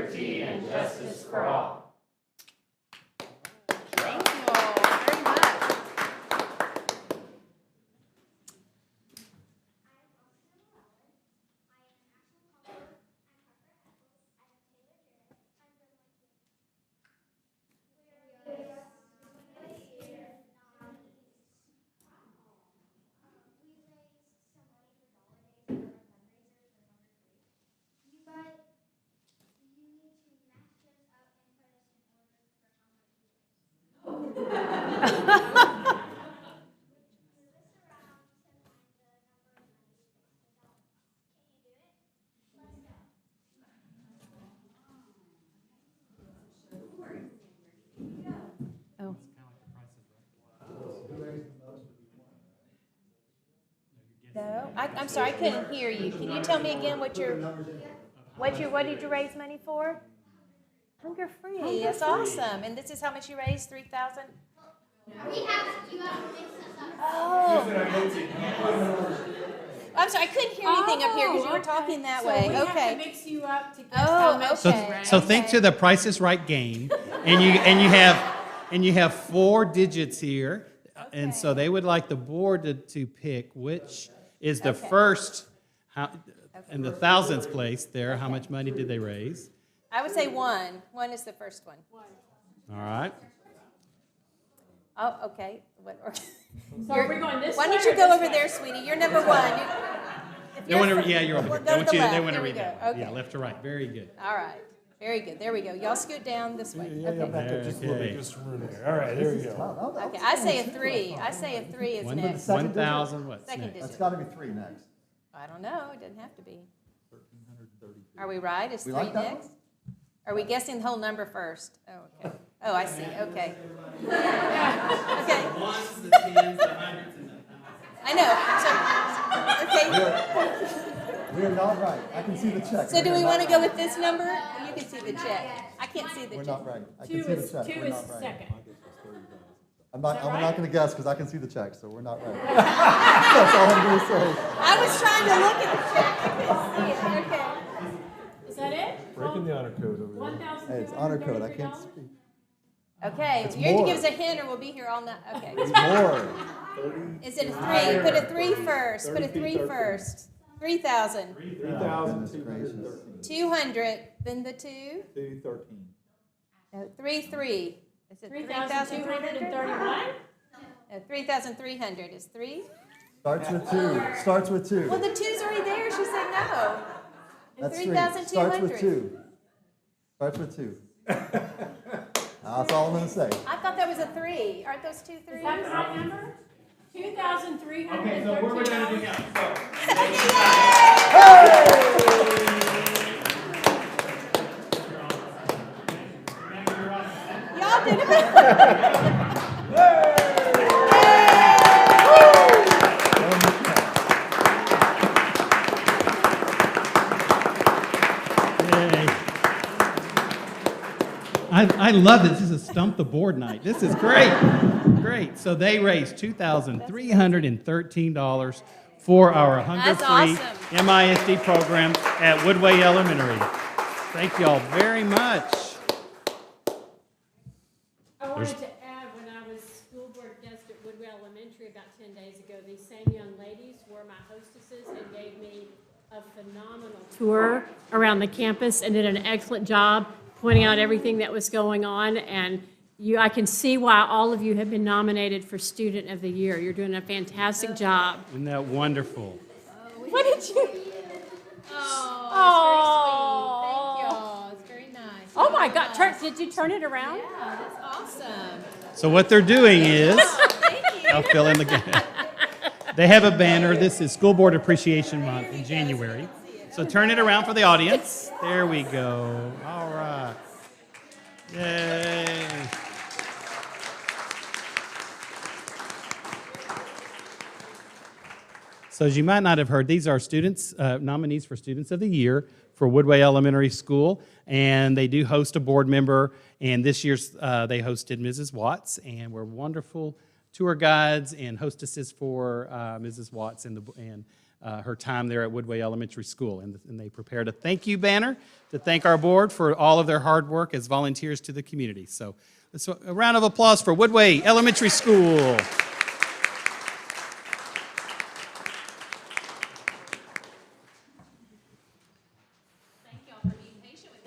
liberty, and justice for all. Thank you all very much. Oh. No, I'm sorry, I couldn't hear you. Can you tell me again what did you raise money for? Hunger Free. That's awesome. And this is how much you raised? 3,000? Oh. I'm sorry, I couldn't hear anything up here because you were talking that way. We have to Okay. mix you up to guess Oh, how much So, okay. you so raised. think to the Price is Right game, and you have 4 digits here, and so Okay. they would like the board to pick which is the Okay. first, in the thousandth place there. How much money did they raise? I would say 1. 1 is the first one. All right. Oh, okay. So are we going this Why way don't you or go this over way? there, sweetie? You're number 1. They want to, yeah, you're over We'll here. go They to want the you. They left. want to There we read go. that. Okay. Yeah, left to right. Very good. All right. Very good. There we go. Y'all scoot down this way. Yeah, Okay. back up just a little Okay. bit, just a minute there. All right, there we go. Okay. I say a 3. I say a 3 is One- next. Second digit? 1,000. What's Second next? digit. That's gotta be 3 next. I don't know. It doesn't have to be. Are we right? Is We 3 like that next? Are we guessing the whole number first? Oh, okay. Oh, I see. Okay. Okay. Ones, the tens, the hundreds, and the I know. Okay. We are not right. I can see the check. So do we want to go with this number? You can see the check. I can't see the We're check. not right. I can Two see the is, check. two We're is not right. second. I'm that not right? gonna guess because I can see the check, so we're not right. That's all I'm gonna say. I was trying to look at the check. I couldn't see it. Okay. Is that it? Breaking the honor code over there. 1,233 Hey, it's honor code. I can't speak. Okay. It's You have to more. give us a hint or we'll be here all night. Okay. It's more. Is it a 3? Put a 3 first. Put a 3 first. 3,000. 200. Then the 2. 213. No, 3, 3. Is it 3,231? 3,300? No, 3,300 is 3. Starts with 2. Starts with 2. Well, the 2's already there. She said no. And That's 3. Starts with 3,200. 2. Starts with 2. That's all I'm gonna say. I thought that was a 3. Aren't those 2 3s? Is that the right number? $2,313. Okay, so what we're gonna do now? So, Y'all did it. Yay. I love this. This is Stump the Board night. This is great. Great. So they raised $2,313 for our hunger-free awesome. MISD program at Woodway Elementary. Thank you all very much. I wanted to add, when I was school board guest at Woodway Elementary about 10 days ago, these same young ladies were my hostesses and gave me a phenomenal tour around the campus and did an excellent job pointing out everything that was going on. And I can see why all of you have been nominated for Student of the Year. You're doing a fantastic job. Isn't that wonderful? What did you? Oh, thank y'all. It's very nice. Oh my God, did you turn it around? Yeah, that's awesome. So what they're doing is, Thank you. I'll fill in the gap. They have a banner. This is School Board Appreciation Month in January. So turn it around for the audience. There we go. All right. Yay. So as you might not have heard, these are students, nominees for Students of the Year for Woodway Elementary School, and they do host a board member, and this year's they hosted Mrs. Watts, and we're wonderful tour guides and hostesses for Mrs. Watts and her time there at Woodway Elementary School. And they prepared a thank you banner to thank our board for all of their hard work as volunteers to the community. So a round of applause for Woodway Elementary School.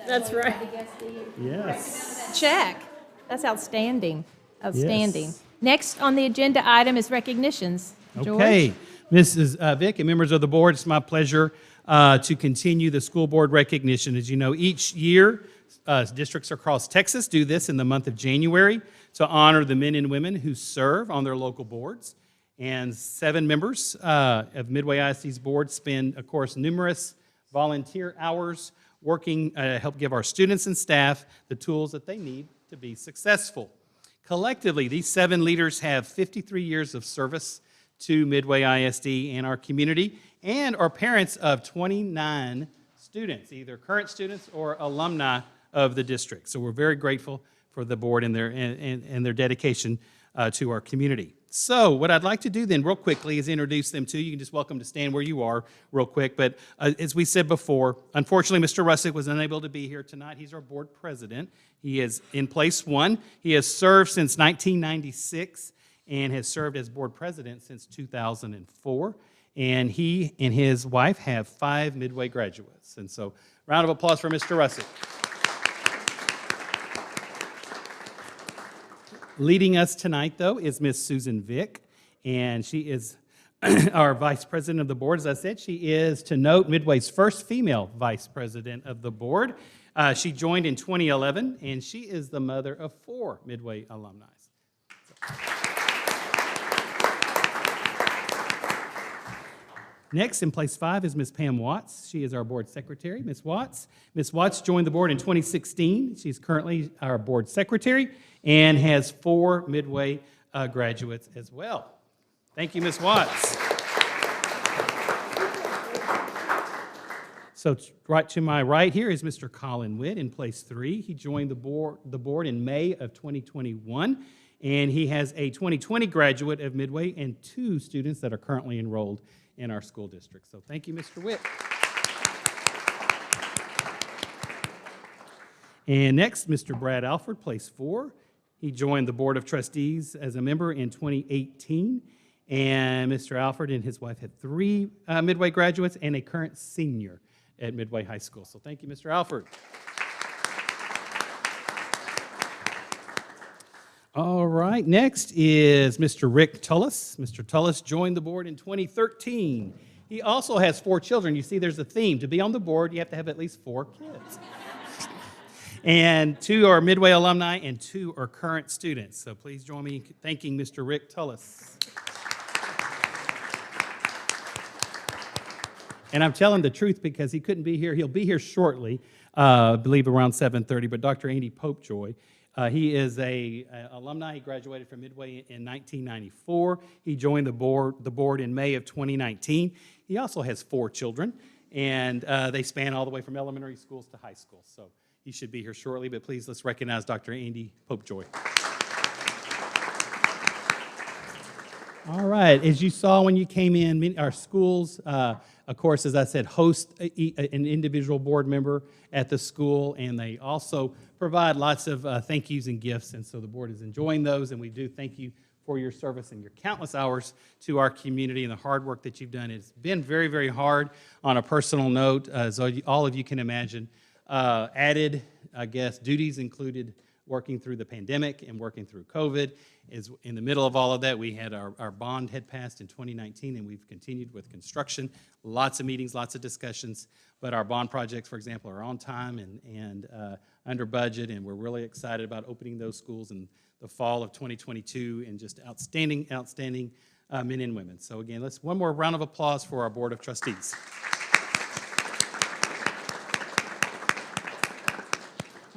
That's right. Yes. Check. That's outstanding. Outstanding. Yes. Next on the agenda item is recognitions. George? Okay, Mrs. Vick and members of the board, it's my pleasure to continue the school board recognition. As you know, each year, districts across Texas do this in the month of January to honor the men and women who serve on their local boards. And 7 members of Midway ISD's board spend, of course, numerous volunteer hours working to help give our students and staff the tools that they need to be successful. Collectively, these 7 leaders have 53 years of service to Midway ISD and our community, and are parents of 29 students, either current students or alumni of the district. So we're very grateful for the board and their dedication to our community. So what I'd like to do then real quickly is introduce them to you. You can just welcome to stand where you are real quick. But as we said before, unfortunately, Mr. Russick was unable to be here tonight. He's our board president. He is in place 1. He has served since 1996 and has served as board president since 2004. And he and his wife have 5 Midway graduates. And so round of applause for Mr. Russick. Leading us tonight, though, is Miss Susan Vick, and she is our vice president of the board. As I said, she is, to note, Midway's first female vice president of the board. She joined in 2011, and she is the mother of 4 Midway alumni. Next, in place 5, is Ms. Pam Watts. She is our board secretary. Ms. Watts joined the board in 2016. She's currently our board secretary and has 4 Midway graduates as well. Thank you, Ms. Watts. So right to my right here is Mr. Colin Witt in place 3. He joined the board in May of 2021, and he has a 2020 graduate of Midway and 2 students that are currently enrolled in our school district. So thank you, Mr. Witt. And next, Mr. Brad Alford, place 4. He joined the Board of Trustees as a member in 2018. And Mr. Alford and his wife had 3 Midway graduates and a current senior at Midway High School. So thank you, Mr. Alford. All right, next is Mr. Rick Tullis. Mr. Tullis joined the board in 2013. He also has 4 children. You see, there's a theme. To be on the board, you have to have at least 4 kids. And 2 are Midway alumni and 2 are current students. So please join me in thanking Mr. Rick Tullis. And I'm telling the truth because he couldn't be here. He'll be here shortly, I believe around 7:30, but Dr. Andy Popejoy, he is an alumni. He graduated from Midway in 1994. He joined the board in May of 2019. He also has 4 children, and they span all the way from elementary schools to high school. So he should be here shortly, but please let's recognize Dr. Andy Popejoy. All right, as you saw when you came in, our schools, of course, as I said, host an individual board member at the school, and they also provide lots of thank yous and gifts, and so the board is enjoying those, and we do thank you for your service and your countless hours to our community and the hard work that you've done. It's been very, very hard on a personal note, as all of you can imagine. Added, I guess, duties included working through the pandemic and working through COVID. Is in the middle of all of that, we had our bond had passed in 2019, and we've continued with construction. Lots of meetings, lots of discussions, but our bond projects, for example, are on time and under budget, and we're really excited about opening those schools in the fall of 2022, and just outstanding men and women. So again, let's one more round of applause for our Board of Trustees.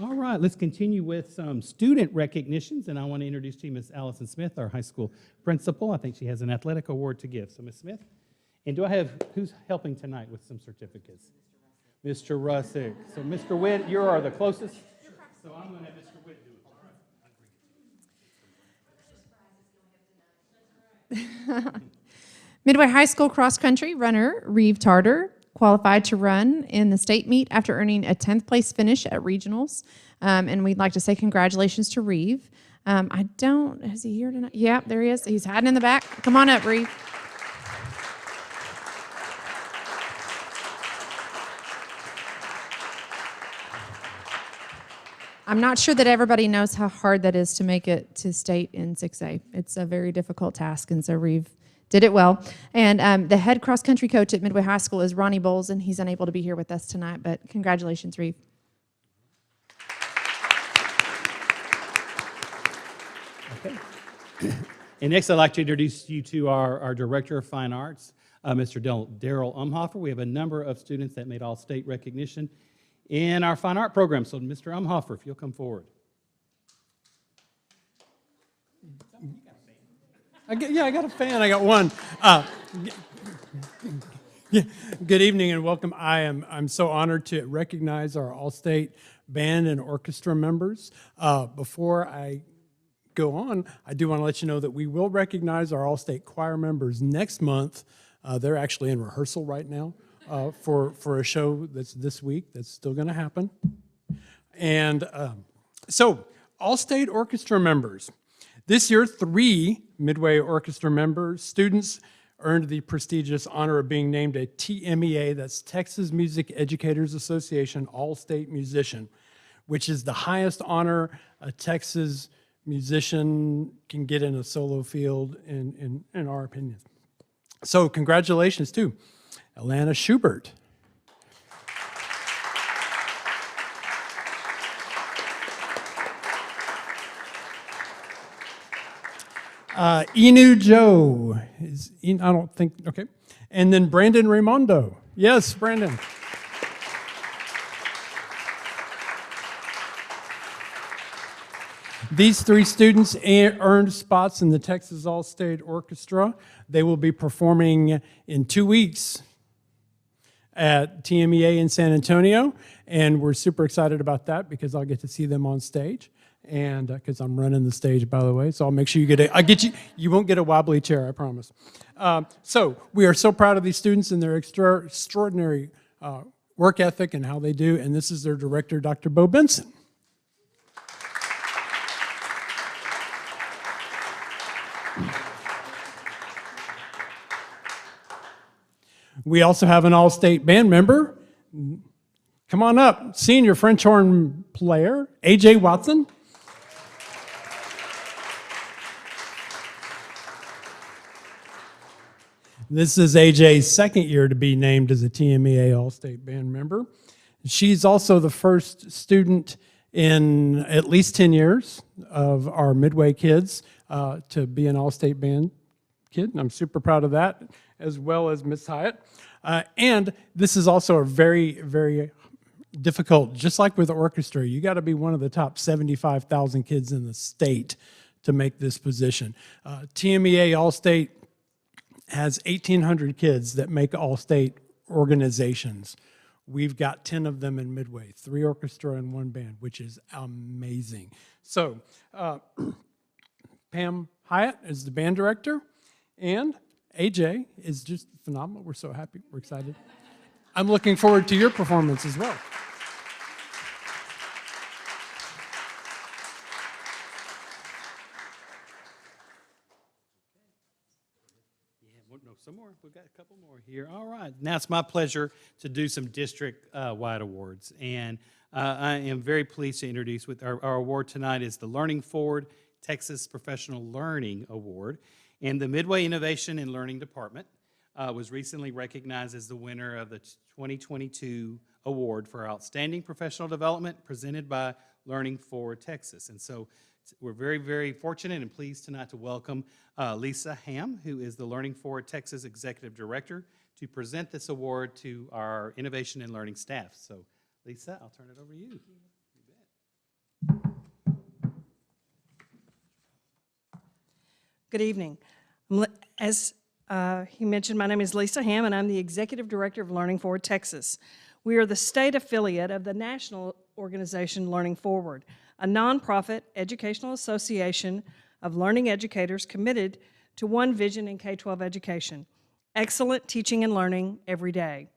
All right, let's continue with some student recognitions, and I want to introduce to you Ms. Allison Smith, our high school principal. I think she has an athletic award to give. So, Ms. Smith, and do I have, who's helping tonight with some certificates? Mr. Russick. So, Mr. Witt, you are the closest. So I'm going to have Mr. Witt do it. Midway High School cross country runner Reeve Tarter qualified to run in the state meet after earning a 10th place finish at regionals. And we'd like to say congratulations to Reeve. Is he here tonight? Yeah, there he is. He's hiding in the back. Come on up, Reeve. I'm not sure that everybody knows how hard that is to make it to state in 6A. It's a very difficult task, and so Reeve did it well. And the head cross-country coach at Midway High School is Ronnie Bowles, and he's unable to be here with us tonight, but congratulations, Reeve. Okay. And next, I'd like to introduce you to our Director of Fine Arts, Mr. Daryl Umhofer. We have a number of students that made all-state recognition in our fine art program. So, Mr. Umhofer, if you'll come forward. I got a fan. I got one. Good evening and welcome. I'm so honored to recognize our all-state band and orchestra members. Before I go on, I do want to let you know that we will recognize our all-state choir members next month. They're actually in rehearsal right now for a show that's this week. That's still going to happen. And so, all-state orchestra members. This year, 3 Midway Orchestra members, students, earned the prestigious honor of being named a TMEA, that's Texas Music Educators Association All-State Musician, which is the highest honor a Texas musician can get in a solo field, in our opinion. So congratulations to Alana Schubert, Inu Joe, I don't think, okay. And then Brandon Raimondo. Yes, Brandon. These 3 students earned spots in the Texas All-State Orchestra. They will be performing in 2 weeks at TMEA in San Antonio, and we're super excited about that because I'll get to see them on stage. And because I'm running the stage, by the way, so I'll make sure you won't get a wobbly chair, I promise. So we are so proud of these students and their extraordinary work ethic and how they do, and this is their director, Dr. Bo Benson. We also have an all-state band member. Come on up, senior French horn player, A.J. Watson. This is AJ's second year to be named as a TMEA All-State Band member. She's also the first student in at least 10 years of our Midway kids to be an All-State Band kid, and I'm super proud of that, as well as Miss Hyatt. And this is also a very, very difficult, just like with the orchestra, you got to be one of the top 75,000 kids in the state to make this position. TMEA All-State has 1,800 kids that make all-state organizations. We've got 10 of them in Midway, 3 orchestra and 1 band, which is amazing. So Pam Hyatt is the band director, and AJ is just phenomenal. We're so happy. We're excited. I'm looking forward to your performance as well. No, some more. We've got a couple more here. All right. Now it's my pleasure to do some district-wide awards. And I am very pleased to introduce with our award tonight is the Learning Forward Texas Professional Learning Award. And the Midway Innovation and Learning Department was recently recognized as the winner of the 2022 award for Outstanding Professional Development presented by Learning Forward Texas. And so we're very, very fortunate and pleased tonight to welcome Lisa Ham, who is the Learning Forward Texas Executive Director, to present this award to our innovation and learning staff. So, Lisa, I'll turn it over to you. Good evening. As he mentioned, my name is Lisa Ham, and I'm the Executive Director of Learning Forward Texas. We are the state affiliate of the national organization Learning Forward, a nonprofit educational association of learning educators committed to one vision in K-12 education: excellent teaching and learning every day.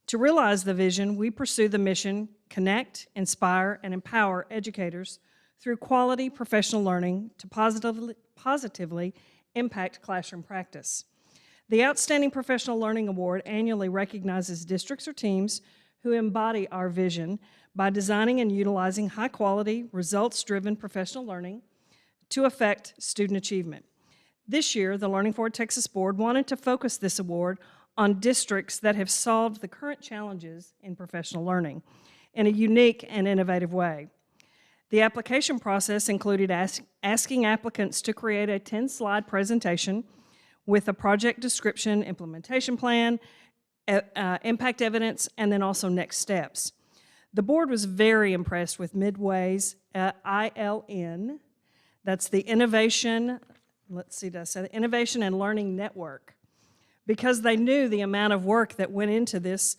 To realize the vision, we pursue the mission, connect, inspire, and empower educators through quality professional learning to positively impact classroom practice. The Outstanding Professional Learning Award annually recognizes districts or teams who embody our vision by designing and utilizing high-quality, results-driven professional learning to affect student achievement. This year, the Learning Forward Texas Board wanted to focus this award on districts that have solved the current challenges in professional learning in a unique and innovative way. The application process included asking applicants to create a 10-slide presentation with a project description, implementation plan, impact evidence, and then also next steps. The board was very impressed with Midway's ILN, that's the Innovation, Innovation and Learning Network, because they knew the amount of work that went into this,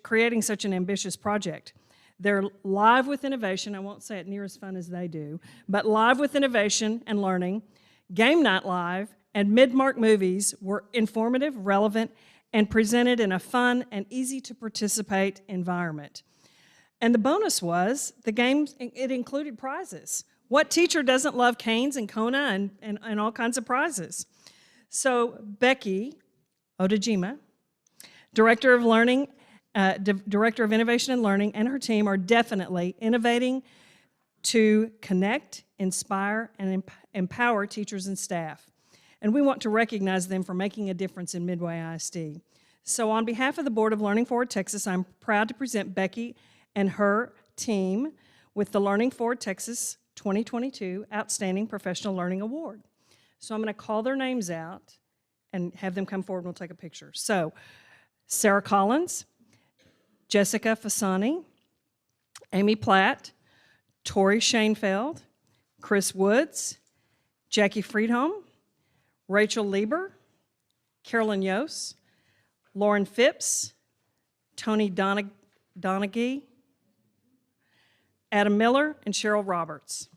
creating such an ambitious project. They're live with innovation. I won't say it near as fun as they do, but live with innovation and learning. Game Night Live and Midmark Movies were informative, relevant, and presented in a fun and easy-to-participate environment. And the bonus was, the games, it included prizes. What teacher doesn't love canes and Kona and all kinds of prizes? So Becky Odejima, Director of Learning, Director of Innovation and Learning, and her team are definitely innovating to connect, inspire, and empower teachers and staff. And we want to recognize them for making a difference in Midway ISD. So on behalf of the Board of Learning Forward Texas, I'm proud to present Becky and her team with the Learning Forward Texas 2022 Outstanding Professional Learning Award. So I'm going to call their names out and have them come forward and we'll take a picture. So Sarah Collins, Jessica Fasani, Amy Platt, Tori Shainfeld, Chris Woods, Jackie Friedholm, Rachel Lieber, Carolyn Yos, Lauren Phipps, Tony Donaghy, Adam Miller, and Cheryl Roberts.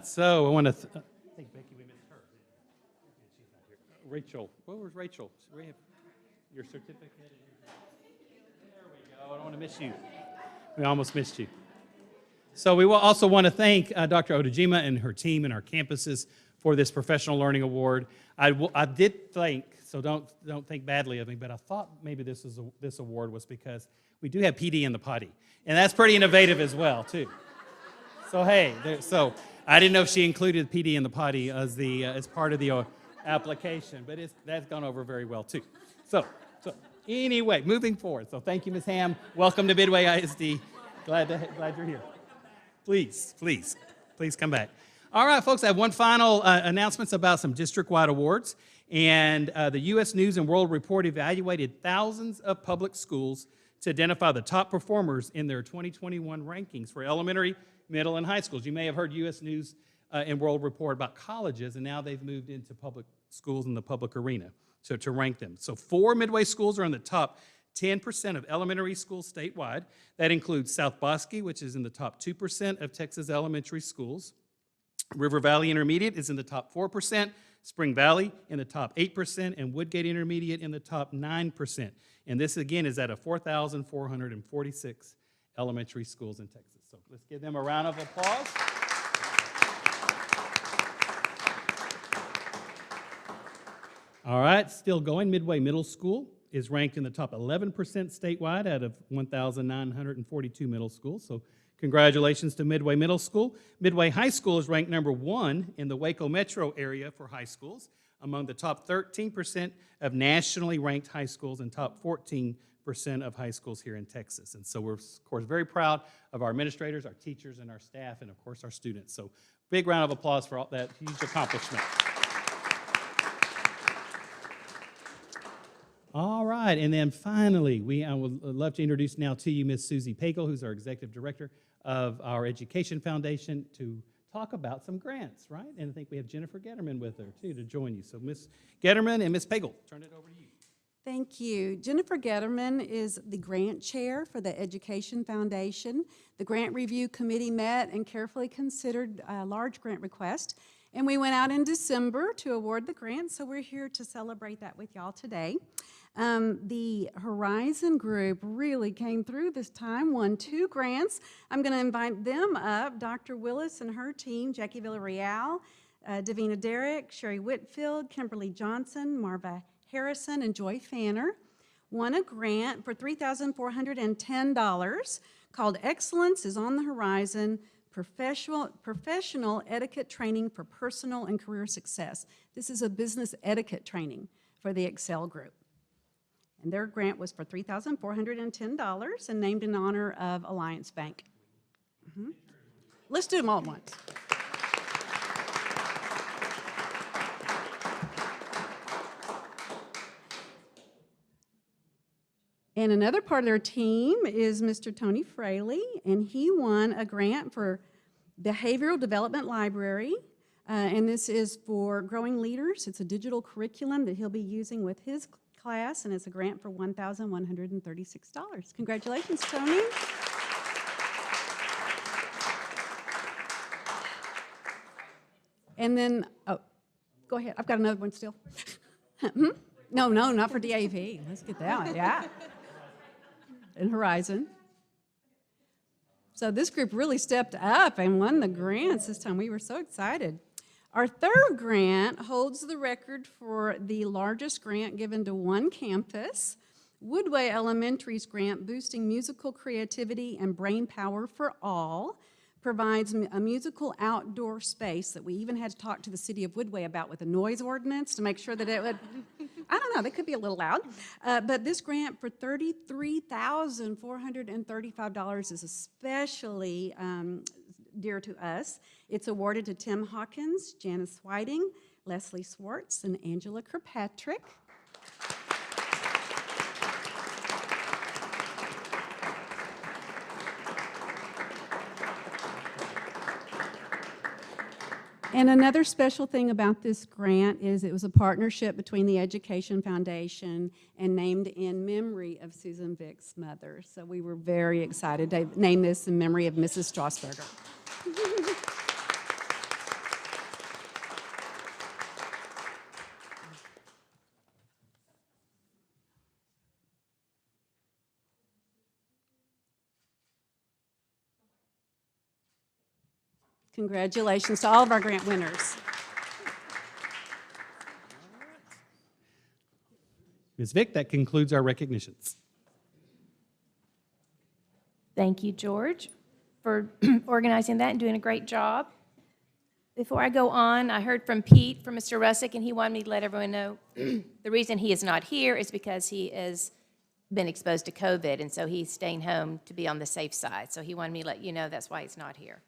So I want to I think Becky, we missed her. She's not here. Rachel, where was Rachel? We have your certificate. There we go. I don't want to miss you. We almost missed you. So we will also want to thank Dr. Odejima and her team and our campuses for this Professional Learning Award. I did think, so don't think badly of me, but I thought maybe this award was because we do have PD in the potty, and that's pretty innovative as well too. So hey, so I didn't know if she included PD in the potty as part of the application, but that's gone over very well too. So anyway, moving forward. So thank you, Ms. Ham. Welcome to Midway ISD. Glad you're here. Please come back. All right, folks, I have one final announcement about some district-wide awards. And the U.S. News and World Report evaluated thousands of public schools to identify the top performers in their 2021 rankings for elementary, middle, and high schools. You may have heard U.S. News and World Report about colleges, and now they've moved into public schools in the public arena to rank them. So 4 Midway schools are in the top 10% of elementary schools statewide. That includes South Bosque, which is in the top 2% of Texas elementary schools. River Valley Intermediate is in the top 4%, Spring Valley in the top 8%, and Woodgate Intermediate in the top 9%. And this, again, is out of 4,446 elementary schools in Texas. So let's give them a round of applause. All right, still going. Midway Middle School is ranked in the top 11% statewide out of 1,942 middle schools. So congratulations to Midway Middle School. Midway High School is ranked number 1 in the Waco metro area for high schools, among the top 13% of nationally ranked high schools and top 14% of high schools here in Texas. And so we're, of course, very proud of our administrators, our teachers, and our staff, and of course, our students. So big round of applause for all that huge accomplishment. All right, and then finally, I would love to introduce now to you Ms. Susie Pagel, who's our Executive Director of our Education Foundation, to talk about some grants, right? And I think we have Jennifer Getterman with her, too, to join you. So Ms. Getterman and Ms. Pagel, turn it over to you. Thank you. Jennifer Getterman is the grant chair for the Education Foundation. The Grant Review Committee met and carefully considered a large grant request, and we went out in December to award the grant, so we're here to celebrate that with y'all today. The Horizon Group really came through this time, won 2 grants. I'm going to invite them up, Dr. Willis and her team, Jackie Villarreal, Davina Derrick, Sherry Whitfield, Kimberly Johnson, Marva Harrison, and Joy Fanner, won a grant for $3,410 called Excellence is on the Horizon, Professional Etiquette Training for Personal and Career Success. This is a business etiquette training for the Excel Group. And their grant was for $3,410 and named in honor of Alliance Bank. Let's do them all at once. And another part of their team is Mr. Tony Fraley, and he won a grant for Behavioral Development Library, and this is for growing leaders. It's a digital curriculum that he'll be using with his class, and it's a grant for $1,136. Congratulations, Tony. And then, oh, go ahead. I've got another one still. No, not for DAV. Let's get that one, yeah. And Horizon. So this group really stepped up and won the grants this time. We were so excited. Our third grant holds the record for the largest grant given to one campus. Woodway Elementary's grant, Boosting Musical Creativity and Brain Power for All, provides a musical outdoor space that we even had to talk to the city of Woodway about with a noise ordinance to make sure that it would, I don't know, they could be a little loud. But this grant for $33,435 is especially dear to us. It's awarded to Tim Hawkins, Janice Whiting, Leslie Swartz, and Angela Kirkpatrick. And another special thing about this grant is it was a partnership between the Education Foundation and named in memory of Susan Vick's mother. So we were very excited to name this in memory of Mrs. Strasburger. Congratulations to all of our grant winners. Ms. Vick, that concludes our recognitions. Thank you, George, for organizing that and doing a great job. Before I go on, I heard from Pete, from Mr. Russick, and he wanted me to let everyone know the reason he is not here is because he has been exposed to COVID, and so he's staying home to be on the safe side. So he wanted me to let you know that's why he's not here.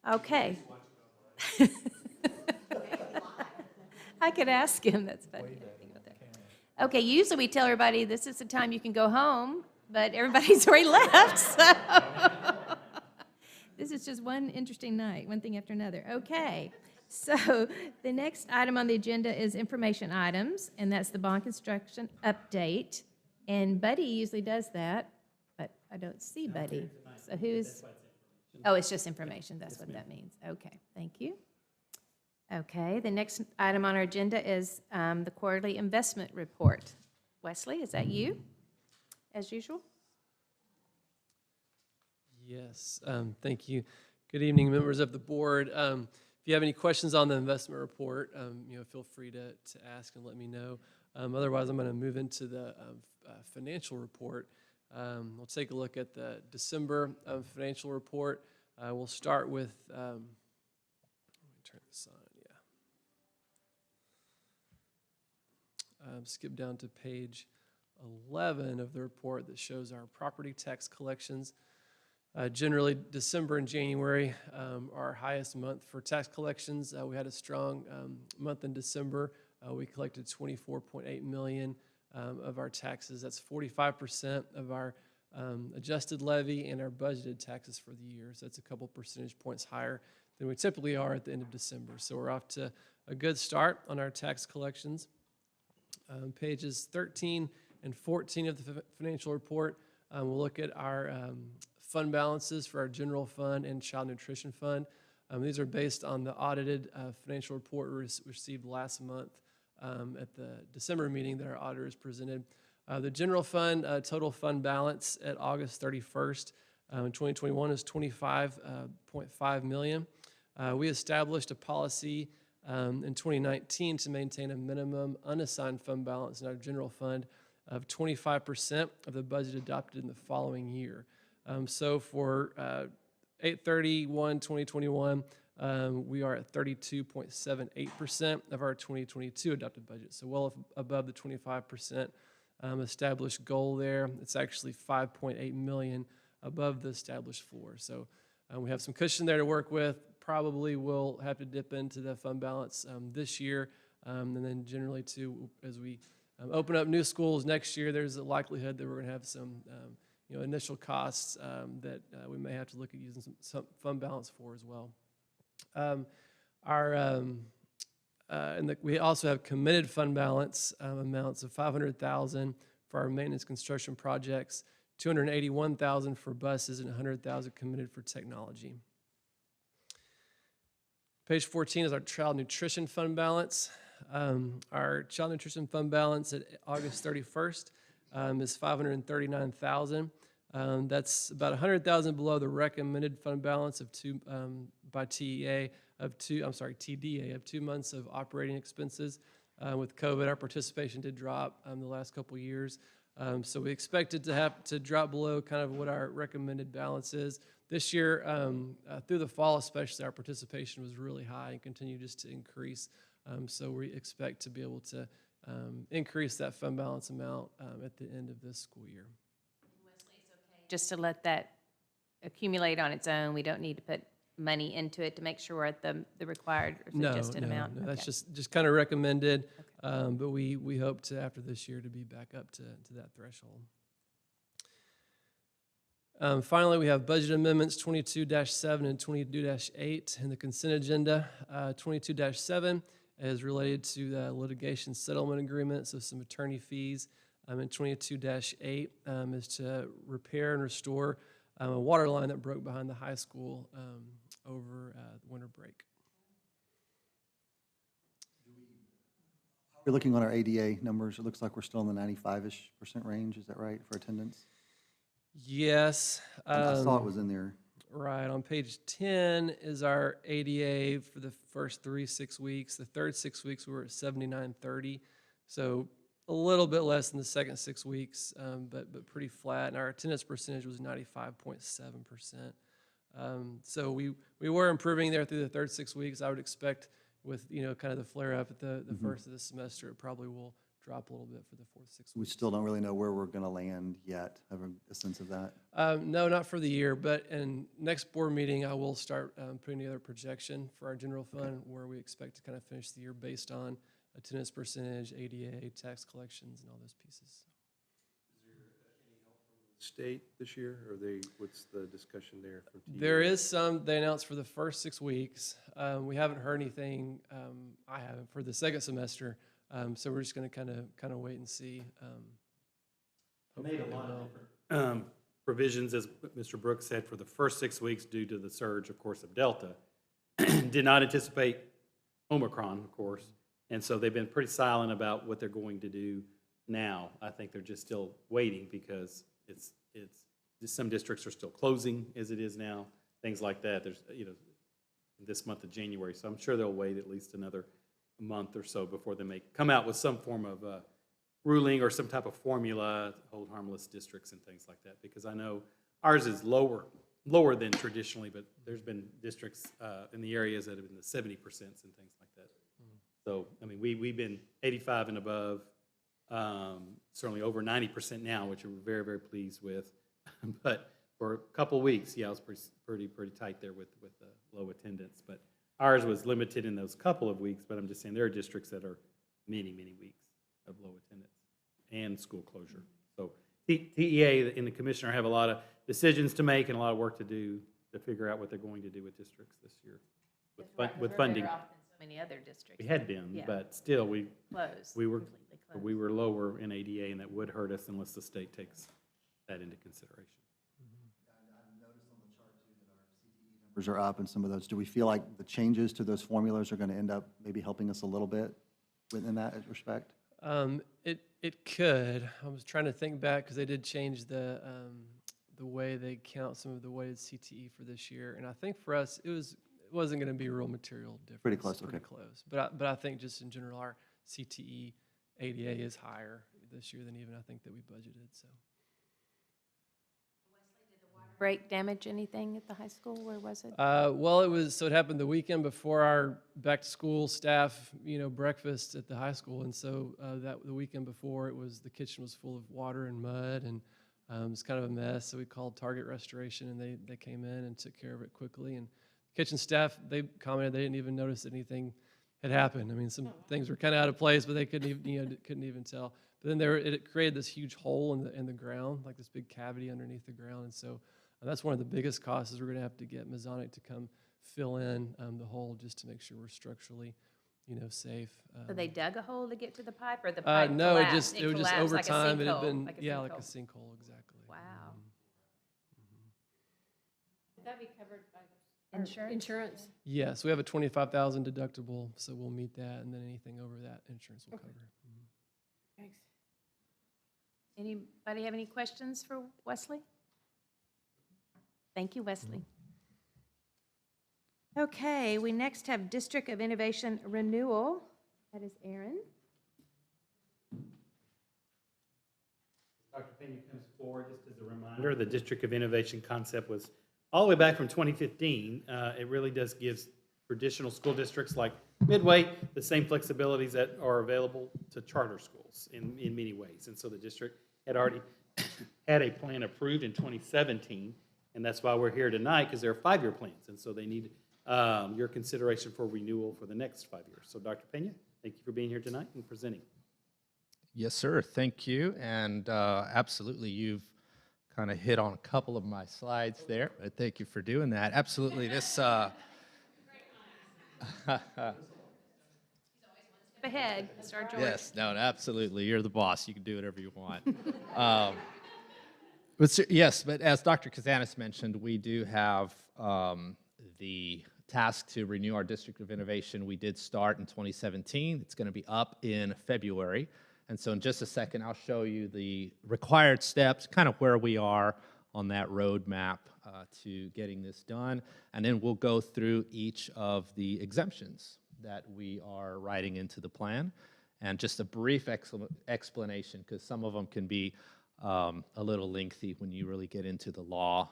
Okay. I could ask him, that's funny. Okay, usually we tell everybody this is the time you can go home, but everybody's already left, so. This is just one interesting night, one thing after another. Okay, so the next item on the agenda is information items, and that's the bond construction update. And Buddy usually does that, but I don't see Buddy. So who's? Oh, it's just information. That's what that means. Okay, thank you. Okay, the next item on our agenda is the quarterly investment report. Wesley, is that you, as usual? Yes, thank you. Good evening, members of the board. If you have any questions on the investment report, feel free to ask and let me know. Otherwise, I'm going to move into the financial report. We'll take a look at the December financial report. We'll start with, let me turn this on, skip down to page 11 of the report that shows our property tax collections. Generally, December and January are our highest month for tax collections. We had a strong month in December. We collected $24.8 million of our taxes. That's 45% of our adjusted levy and our budgeted taxes for the year. So that's a couple percentage points higher than we typically are at the end of December. So we're off to a good start on our tax collections. Pages 13 and 14 of the financial report, we'll look at our fund balances for our general fund and child nutrition fund. These are based on the audited financial report we received last month at the December meeting that our auditors presented. The general fund total fund balance at August 31st in 2021 is $25.5 million. We established a policy in 2019 to maintain a minimum unassigned fund balance in our general fund of 25% of the budget adopted in the following year. So for 8/31/2021, we are at 32.78% of our 2022 adopted budget, so well above the 25% established goal there. It's actually $5.8 million above the established floor. So we have some cushion there to work with. Probably will have to dip into the fund balance this year, and then generally too, as we open up new schools next year, there's a likelihood that we're going to have some initial costs that we may have to look at using some fund balance for as well. We also have committed fund balance amounts of $500,000 for our maintenance construction projects, $281,000 for buses, and $100,000 committed for technology. Page 14 is our child nutrition fund balance. Our child nutrition fund balance at August 31st is $539,000. That's about $100,000 below the recommended fund balance of TDA of 2 months of operating expenses. With COVID, our participation did drop the last couple years. So we expected to have to drop below kind of what our recommended balance is. This year, through the fall especially, our participation was really high and continued just to increase. So we expect to be able to increase that fund balance amount at the end of this school year. Just to let that accumulate on its own, we don't need to put money into it to make sure we're at the required or suggested amount? No, that's just kind of recommended, but we hope to, after this year, to be back up to that threshold. Finally, we have budget amendments 22-7 and 22-8 in the consent agenda. 22-7 is related to the litigation settlement agreement, so some attorney fees. And 22-8 is to repair and restore a water line that broke behind the high school over winter break. We're looking on our ADA numbers. It looks like we're still in the 95-ish% range. Is that right for attendance? Yes. I saw it was in there. Right. On page 10 is our ADA for the first 6 weeks. The third 6 weeks, we were at 79.30. So a little bit less than the second 6 weeks, but pretty flat. And our attendance percentage was 95.7%. So we were improving there through the third 6 weeks. I would expect with, kind of the flare up at the first of the semester, it probably will drop a little bit for the fourth 6 weeks. We still don't really know where we're going to land yet. Have a sense of that? No, not for the year, but in next board meeting, I will start putting together a projection for our general fund where we expect to kind of finish the year based on attendance percentage, ADA, tax collections, and all those pieces. Is there any help from the state this year, or what's the discussion there from TDA? There is some. They announced for the first 6 weeks. We haven't heard anything. I haven't for the second semester. So we're just going to kind of wait and see. Made a lot of different provisions, as Mr. Brooks said, for the first 6 weeks due to the surge, of course, of Delta. Did not anticipate Omicron, of course, and so they've been pretty silent about what they're going to do now. I think they're just still waiting because it's some districts are still closing as it is now, things like that. There's this month of January. So I'm sure they'll wait at least another month or so before they may come out with some form of ruling or some type of formula to hold harmless districts and things like that. Because I know ours is lower than traditionally, but there's been districts in the areas that have been the 70% and things like that. So, I mean, we've been 85 and above, certainly over 90% now, which we're very, very pleased with. But for a couple of weeks, yeah, it was pretty tight there with low attendance. But ours was limited in those couple of weeks, but I'm just saying there are districts that are many, many weeks of low attendance and school closure. So TEA and the commissioner have a lot of decisions to make and a lot of work to do to figure out what they're going to do with districts this year with funding. We're better off than so many other districts. We had been, Yeah. but still, we Closed, were completely closed. we were lower in ADA, and that would hurt us unless the state takes that into consideration. Numbers are up in some of those. Do we feel like the changes to those formulas are going to end up maybe helping us a little bit in that respect? It could. I was trying to think back because they did change the way they count some of the weighted CTE for this year, and I think for us it wasn't going to be a real material difference. Pretty close, Pretty okay. close. But I think just in general our CTE ADA is higher this year than even I think that we budgeted. So. Break damage anything at the high school? Where was it? Well, it happened the weekend before our back-to-school staff, breakfast at the high school, and so the weekend before, the kitchen was full of water and mud, and it was kind of a mess. So we called Target Restoration, and they came in and took care of it quickly. And kitchen staff, they commented they didn't even notice that anything had happened. I mean, some things were kind of out of place, but they couldn't even tell. But then it created this huge hole in the ground, like this big cavity underneath the ground, and so. That's one of the biggest costs is we're going to have to get Masonic to come fill in the hole just to make sure we're structurally, safe. So they dug a hole to get to the pipe, or the pipe no, collapsed? it was just over like a time. It had sinkhole, been like a like a sinkhole. sinkhole, exactly. Wow. Would that be covered by Insurance? Insurance? Yes, we have a $25,000 deductible, so we'll meet that, and then anything over that, insurance will cover. Thanks. Anybody have any questions for Wesley? Thank you, Wesley. Okay, we next have District of Innovation Renewal. That is Aaron. Dr. Pena comes forward just as a reminder. The District of Innovation concept was all the way back from 2015. It really does give traditional school districts like Midway the same flexibilities that are available to charter schools in many ways. And so the district had already had a plan approved in 2017. And that's why we're here tonight, because there are 5-year plans. And so they need your consideration for renewal for the next 5 years. So Dr. Pena, thank you for being here tonight and presenting. Yes, sir. Thank you. And absolutely, you've kind of hit on a couple of my slides there. But thank you for doing that. Absolutely. This. Ahead, Star George. Yes. No, absolutely. You're the boss. You can do whatever you want. Yes, but as Dr. Kazanis mentioned, we do have the task to renew our District of Innovation. We did start in 2017. It's going to be up in February. And so in just a second, I'll show you the required steps, kind of where we are on that roadmap to getting this done. And then we'll go through each of the exemptions that we are writing into the plan. And just a brief explanation, because some of them can be a little lengthy when you really get into the law.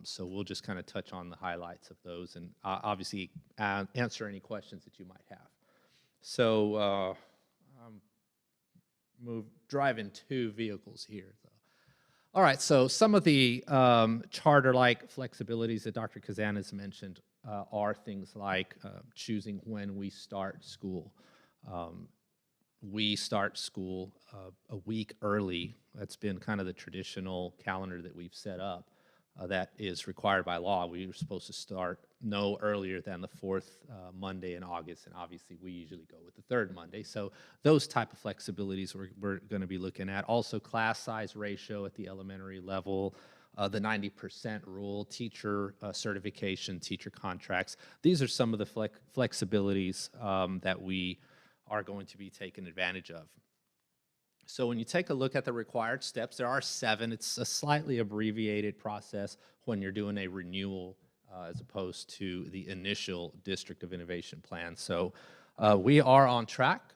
So we'll just kind of touch on the highlights of those and obviously answer any questions that you might have. So driving 2 vehicles here. All right, so some of the charter-like flexibilities that Dr. Kazanis mentioned are things like choosing when we start school. We start school a week early. That's been kind of the traditional calendar that we've set up. That is required by law. We were supposed to start no earlier than the 4th Monday in August, and obviously we usually go with the 3rd Monday. So those type of flexibilities we're going to be looking at. Also class size ratio at the elementary level, the 90% rule, teacher certification, teacher contracts. These are some of the flexibilities that we are going to be taken advantage of. So when you take a look at the required steps, there are 7. It's a slightly abbreviated process when you're doing a renewal as opposed to the initial District of Innovation plan. So we are on track.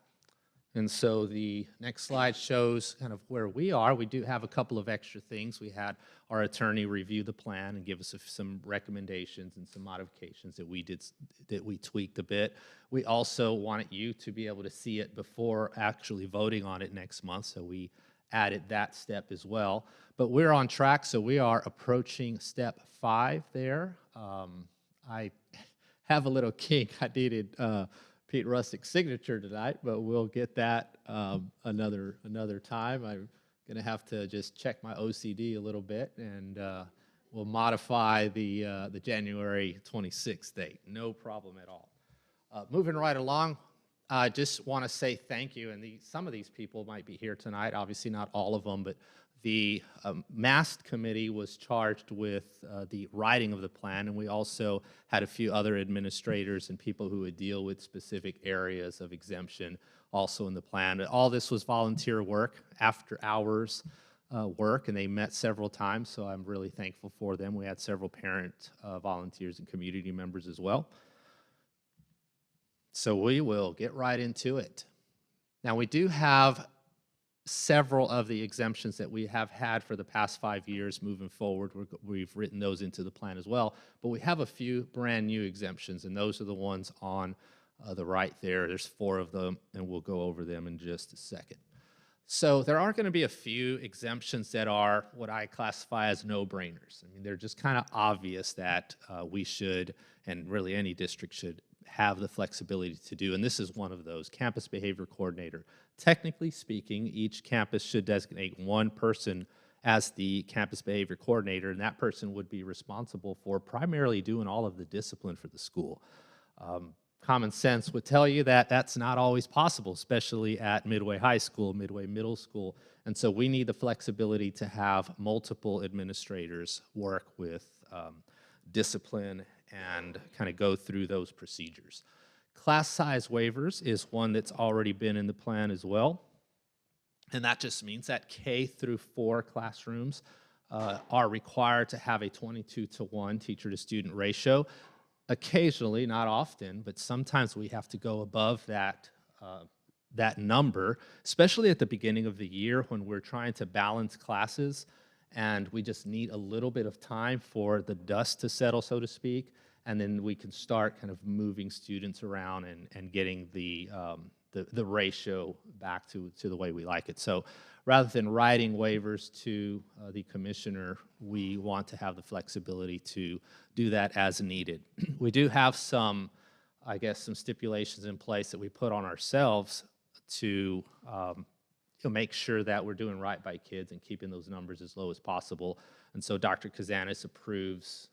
And so the next slide shows kind of where we are. We do have a couple of extra things. We had our attorney review the plan and give us some recommendations and some modifications that we tweaked a bit. We also wanted you to be able to see it before actually voting on it next month, so we added that step as well. But we're on track, so we are approaching step 5 there. I have a little kink. I needed Pete Rustick's signature tonight, but we'll get that another time. I'm going to have to just check my OCD a little bit, and we'll modify the January 26th date. No problem at all. Moving right along, I just want to say thank you, and some of these people might be here tonight, obviously not all of them, but the MAST committee was charged with the writing of the plan, and we also had a few other administrators and people who would deal with specific areas of exemption also in the plan. All this was volunteer work, after hours work, and they met several times, so I'm really thankful for them. We had several parent volunteers and community members as well. So we will get right into it. Now, we do have several of the exemptions that we have had for the past 5 years moving forward. We've written those into the plan as well, but we have a few brand new exemptions, and those are the ones on the right there. There's 4 of them, and we'll go over them in just a second. So there are going to be a few exemptions that are what I classify as no-brainers. I mean, they're just kind of obvious that we should, and really any district should, have the flexibility to do, and this is one of those, campus behavior coordinator. Technically speaking, each campus should designate one person as the campus behavior coordinator, and that person would be responsible for primarily doing all of the discipline for the school. Common sense would tell you that that's not always possible, especially at Midway High School, Midway Middle School, and so we need the flexibility to have multiple administrators work with discipline and kind of go through those procedures. Class size waivers is one that's already been in the plan as well. And that just means that K through 4 classrooms are required to have a 22-to-1 teacher-to-student ratio. Occasionally, not often, but sometimes we have to go above that, that number, especially at the beginning of the year when we're trying to balance classes and we just need a little bit of time for the dust to settle, so to speak, and then we can start kind of moving students around and getting the ratio back to the way we like it. So rather than writing waivers to the commissioner, we want to have the flexibility to do that as needed. We do have some, I guess, some stipulations in place that we put on ourselves to make sure that we're doing right by kids and keeping those numbers as low as possible. And so Dr. Kazanis approves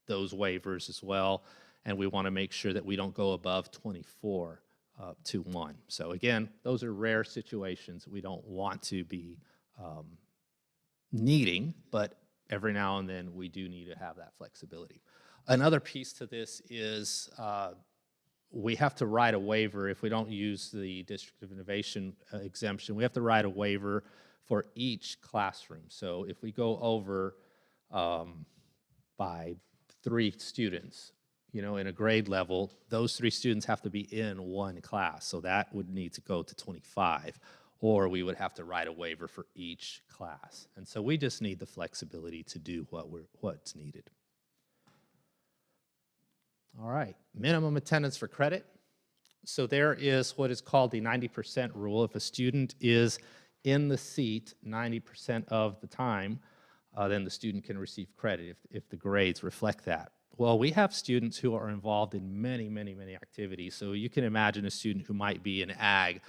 those waivers as well, and we want to make sure that we don't go above 24 to 1. So again, those are rare situations we don't want to be needing, but every now and then we do need to have that flexibility. Another piece to this is we have to write a waiver if we don't use the District of Innovation exemption. We have to write a waiver for each classroom. So if we go over by 3 students, you know, in a grade level, those 3 students have to be in one class. So that would need to go to 25, or we would have to write a waiver for each class. And so we just need the flexibility to do what's needed. All right, minimum attendance for credit. So there is what is called the 90% rule. If a student is in the seat 90% of the time, then the student can receive credit if the grades reflect that. Well, we have students who are involved in many, many, many activities. So you can imagine a student who might be in ag,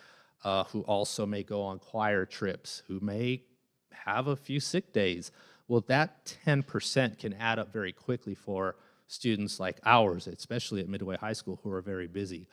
who also may go on choir trips, who may have a few sick days. Well, that 10% can add up very quickly for students like ours, especially at Midway High School, who are very busy.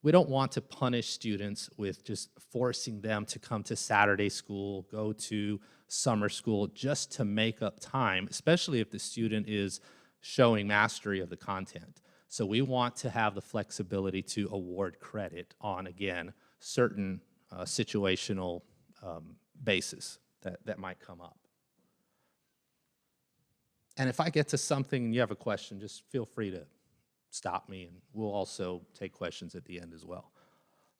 We don't want to punish students with just forcing them to come to Saturday school, go to summer school just to make up time, especially if the student is showing mastery of the content. So we want to have the flexibility to award credit on, again, certain situational basis that might come up. And if I get to something and you have a question, just feel free to stop me, and we'll also take questions at the end as well.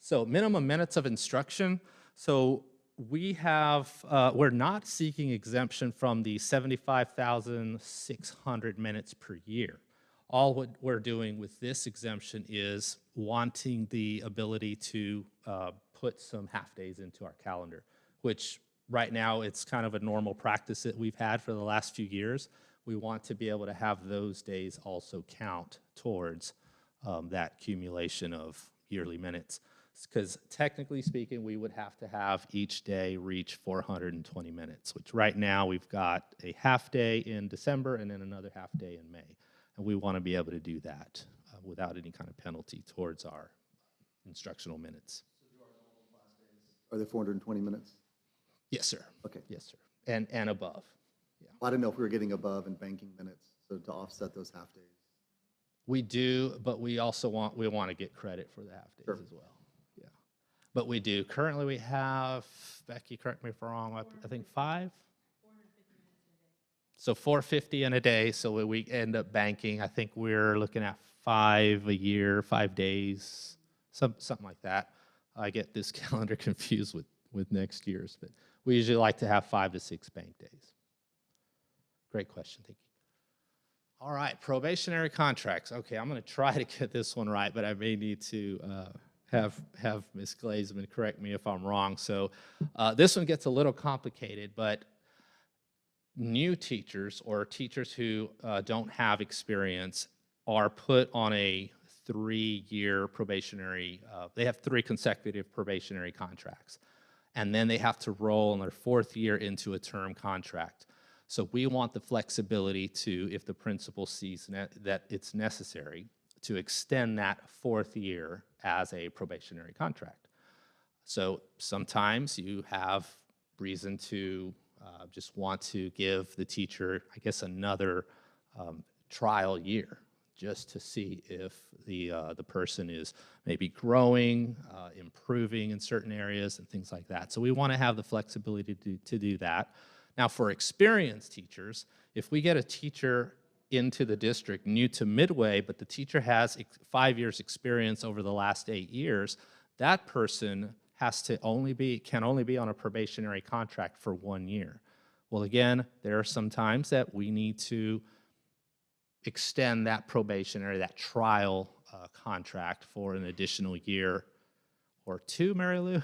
So minimum minutes of instruction. So we're not seeking exemption from the 75,600 minutes per year. All what we're doing with this exemption is wanting the ability to put some half-days into our calendar, which right now it's kind of a normal practice that we've had for the last few years. We want to be able to have those days also count towards that accumulation of yearly minutes. Because technically speaking, we would have to have each day reach 420 minutes, which right now we've got a half day in December and then another half day in May. And we want to be able to do that without any kind of penalty towards our instructional minutes. Are they 420 minutes? Yes, sir. Okay. Yes, sir. And above. Well, I didn't know if we were getting above and banking minutes, so to offset those half days. We do, but we also want to get credit for the half days as well. Yeah. But we do. Currently we have, Becky, correct me if I'm wrong, I think 5? 450 minutes in a day. So 450 in a day, so we end up banking, I think we're looking at 5 a year, 5 days, something like that. I get this calendar confused with next year's, but we usually like to have 5 to 6 bank days. Great question, thank you. All right, probationary contracts. Okay, I'm going to try to get this one right, but I may need to have Ms. Glazeman correct me if I'm wrong. So this one gets a little complicated, but new teachers or teachers who don't have experience are put on a 3-year probationary, they have 3 consecutive probationary contracts. And then they have to roll in their 4th year into a term contract. So we want the flexibility to, if the principal sees that it's necessary, to extend that 4th year as a probationary contract. So sometimes you have reason to just want to give the teacher, I guess, another trial year just to see if the person is maybe growing, improving in certain areas and things like that. So we want to have the flexibility to do that. Now, for experienced teachers, if we get a teacher into the district new to Midway, but the teacher has 5 years experience over the last 8 years, that person can only be on a probationary contract for 1 year. Well, again, there are some times that we need to extend that probationary, that trial contract for an additional year or 2, Mary Lou,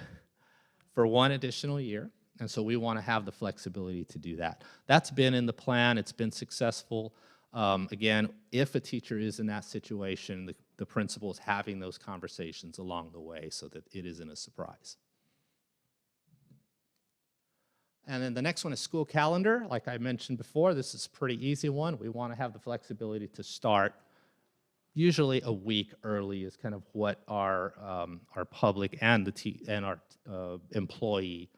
for 1 additional year. And so we want to have the flexibility to do that. That's been in the plan. It's been successful. Again, if a teacher is in that situation, the principal is having those conversations along the way so that it isn't a surprise. And then the next one is school calendar. Like I mentioned before, this is a pretty easy one. We want to have the flexibility to start usually a week early is kind of what our public and our employee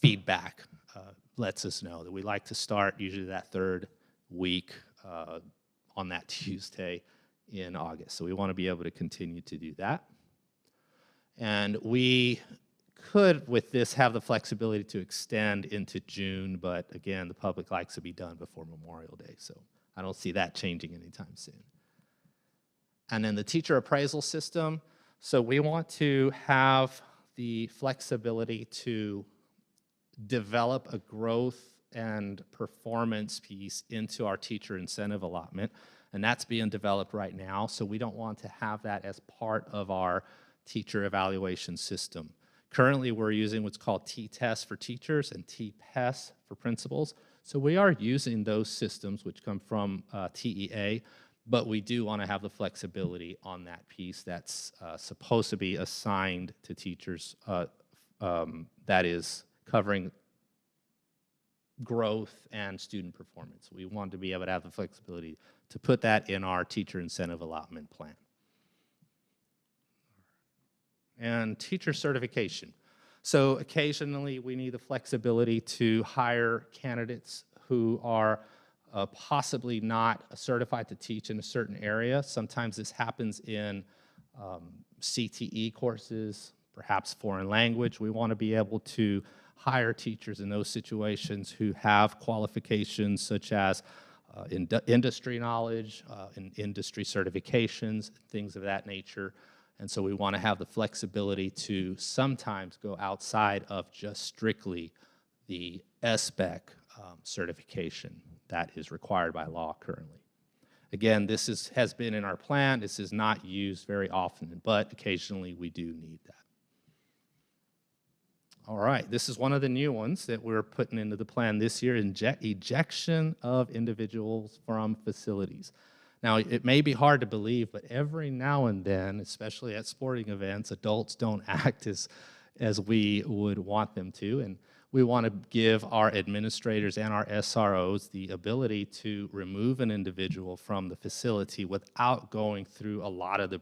feedback lets us know that we like to start usually that 3rd week on that Tuesday in August. So we want to be able to continue to do that. And we could, with this, have the flexibility to extend into June, but again, the public likes to be done before Memorial Day, so I don't see that changing anytime soon. And then the teacher appraisal system. So we want to have the flexibility to develop a growth and performance piece into our teacher incentive allotment, and that's being developed right now, so we don't want to have that as part of our teacher evaluation system. Currently, we're using what's called T-Test for teachers and T-PES for principals, so we are using those systems which come from TEA, but we do want to have the flexibility on that piece that's supposed to be assigned to teachers that is covering growth and student performance. We want to be able to have the flexibility to put that in our teacher incentive allotment plan. And teacher certification. So occasionally we need the flexibility to hire candidates who are possibly not certified to teach in a certain area. Sometimes this happens in CTE courses, perhaps foreign language. We want to be able to hire teachers in those situations who have qualifications such as industry knowledge, and industry certifications, things of that nature. And so we want to have the flexibility to sometimes go outside of just strictly the SBEC certification that is required by law currently. Again, this has been in our plan. This is not used very often, but occasionally we do need that. All right, this is one of the new ones that we're putting into the plan this year, ejection of individuals from facilities. Now, it may be hard to believe, but every now and then, especially at sporting events, adults don't act as we would want them to, and we want to give our administrators and our SROs the ability to remove an individual from the facility without going through a lot of the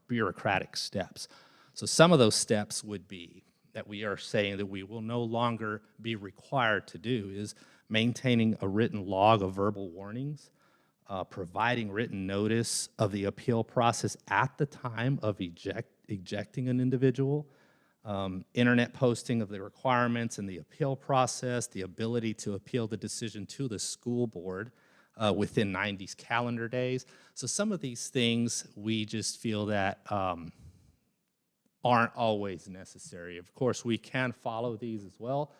bureaucratic steps. So some of those steps would be that we are saying that we will no longer be required to do is maintaining a written log of verbal warnings, providing written notice of the appeal process at the time of ejecting an individual, internet posting of the requirements and the appeal process, the ability to appeal the decision to the school board within 90 calendar days. So some of these things we just feel that aren't always necessary. Of course, we can follow these as well,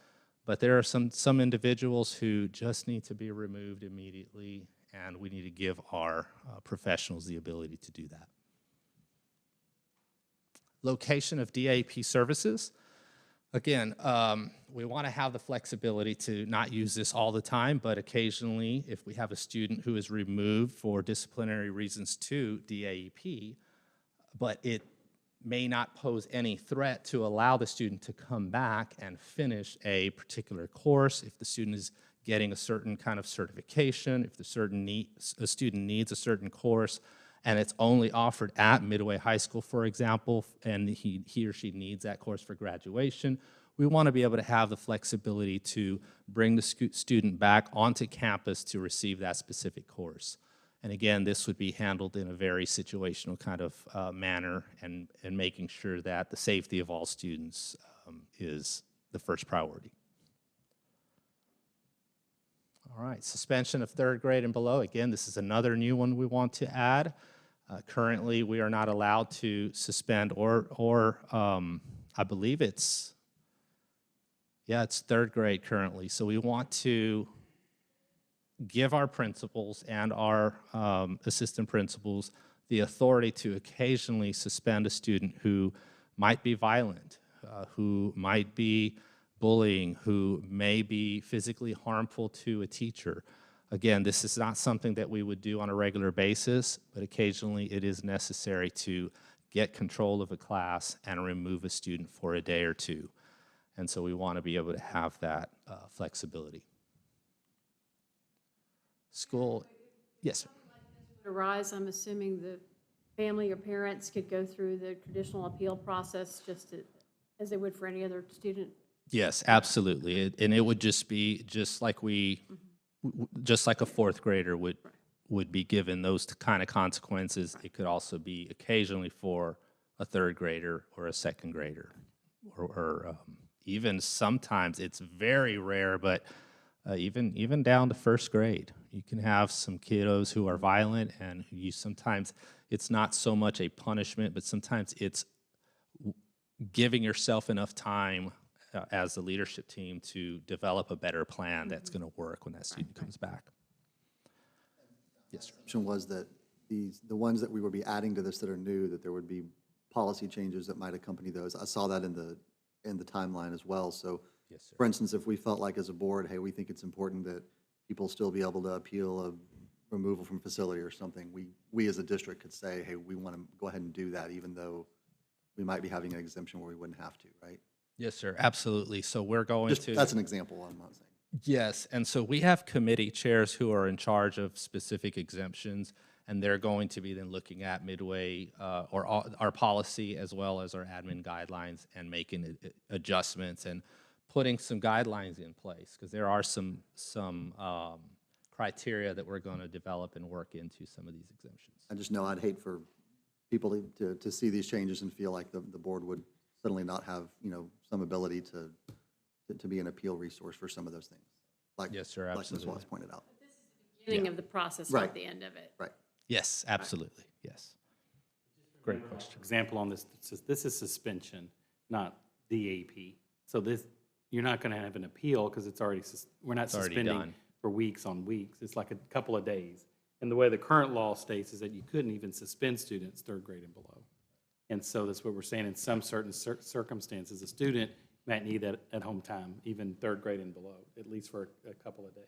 but there are some individuals who just need to be removed immediately, and we need to give our professionals the ability to do that. Location of DAP services. Again, we want to have the flexibility to not use this all the time, but occasionally, if we have a student who is removed for disciplinary reasons to DAEP, but it may not pose any threat to allow the student to come back and finish a particular course, if the student is getting a certain kind of certification, if the student needs a certain course, and it's only offered at Midway High School, for example, and he or she needs that course for graduation, we want to be able to have the flexibility to bring the student back onto campus to receive that specific course. And again, this would be handled in a very situational kind of manner and making sure that the safety of all students is the first priority. All right, suspension of third grade and below. Again, this is another new one we want to add. Currently, we are not allowed to suspend or I believe it's third grade currently. So we want to give our principals and our assistant principals the authority to occasionally suspend a student who might be violent, who might be bullying, who may be physically harmful to a teacher. Again, this is not something that we would do on a regular basis, but occasionally it is necessary to get control of a class and remove a student for a day or two. And so we want to be able to have that flexibility. School, yes, sir. Arise, I'm assuming the family or parents could go through the traditional appeal process just as they would for any other student? Yes, absolutely. And it would just be just like just like a fourth grader would be given those kind of consequences. It could also be occasionally for a third grader or a second grader, or even sometimes it's very rare, but even down to first grade. You can have some kiddos who are violent, and sometimes it's not so much a punishment, but sometimes it's giving yourself enough time as the leadership team to develop a better plan that's going to work when that student comes back. Yes, sir. The option was that the ones that we would be adding to this that are new, that there would be policy changes that might accompany those. I saw that in the timeline as well. So, yes, sir. For instance, if we felt like as a board, hey, we think it's important that people still be able to appeal a removal from facility or something, we as a district could say, hey, we want to go ahead and do that, even though we might be having an exemption where we wouldn't have to, right? Yes, sir, absolutely. So we're going to... That's an example, I'm not saying. Yes, and so we have committee chairs who are in charge of specific exemptions, and they're going to be then looking at Midway or our policy as well as our admin guidelines and making adjustments and putting some guidelines in place, because there are some criteria that we're going to develop and work into some of these exemptions. I just know I'd hate for people to see these changes and feel like the board would suddenly not have, some ability to to be an appeal resource for some of those things. Like, Yes, sir, like Ms. absolutely. Watts pointed out. Beginning of the process, Right. not the end of it. Right. Yes, absolutely, yes. Great question. Example on this, this is suspension, not DAP. So this, you're not going to have an appeal because it's already, we're not It's already suspending done. for weeks on weeks. It's like a couple of days. And the way the current law states is that you couldn't even suspend students third grade and below. And so that's what we're saying, in some certain circumstances, a student might need that at-home time, even third grade and below, at least for a couple of days,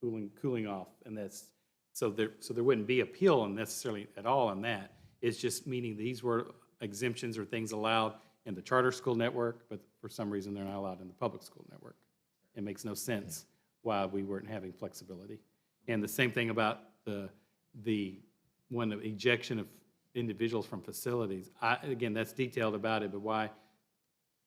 cooling off. And that's, so there wouldn't be appeal necessarily at all on that. It's just meaning these were exemptions or things allowed in the charter school network, but for some reason they're not allowed in the public school network. It makes no sense why we weren't having flexibility. And the same thing about the ejection of individuals from facilities. Again, that's detailed about it, but why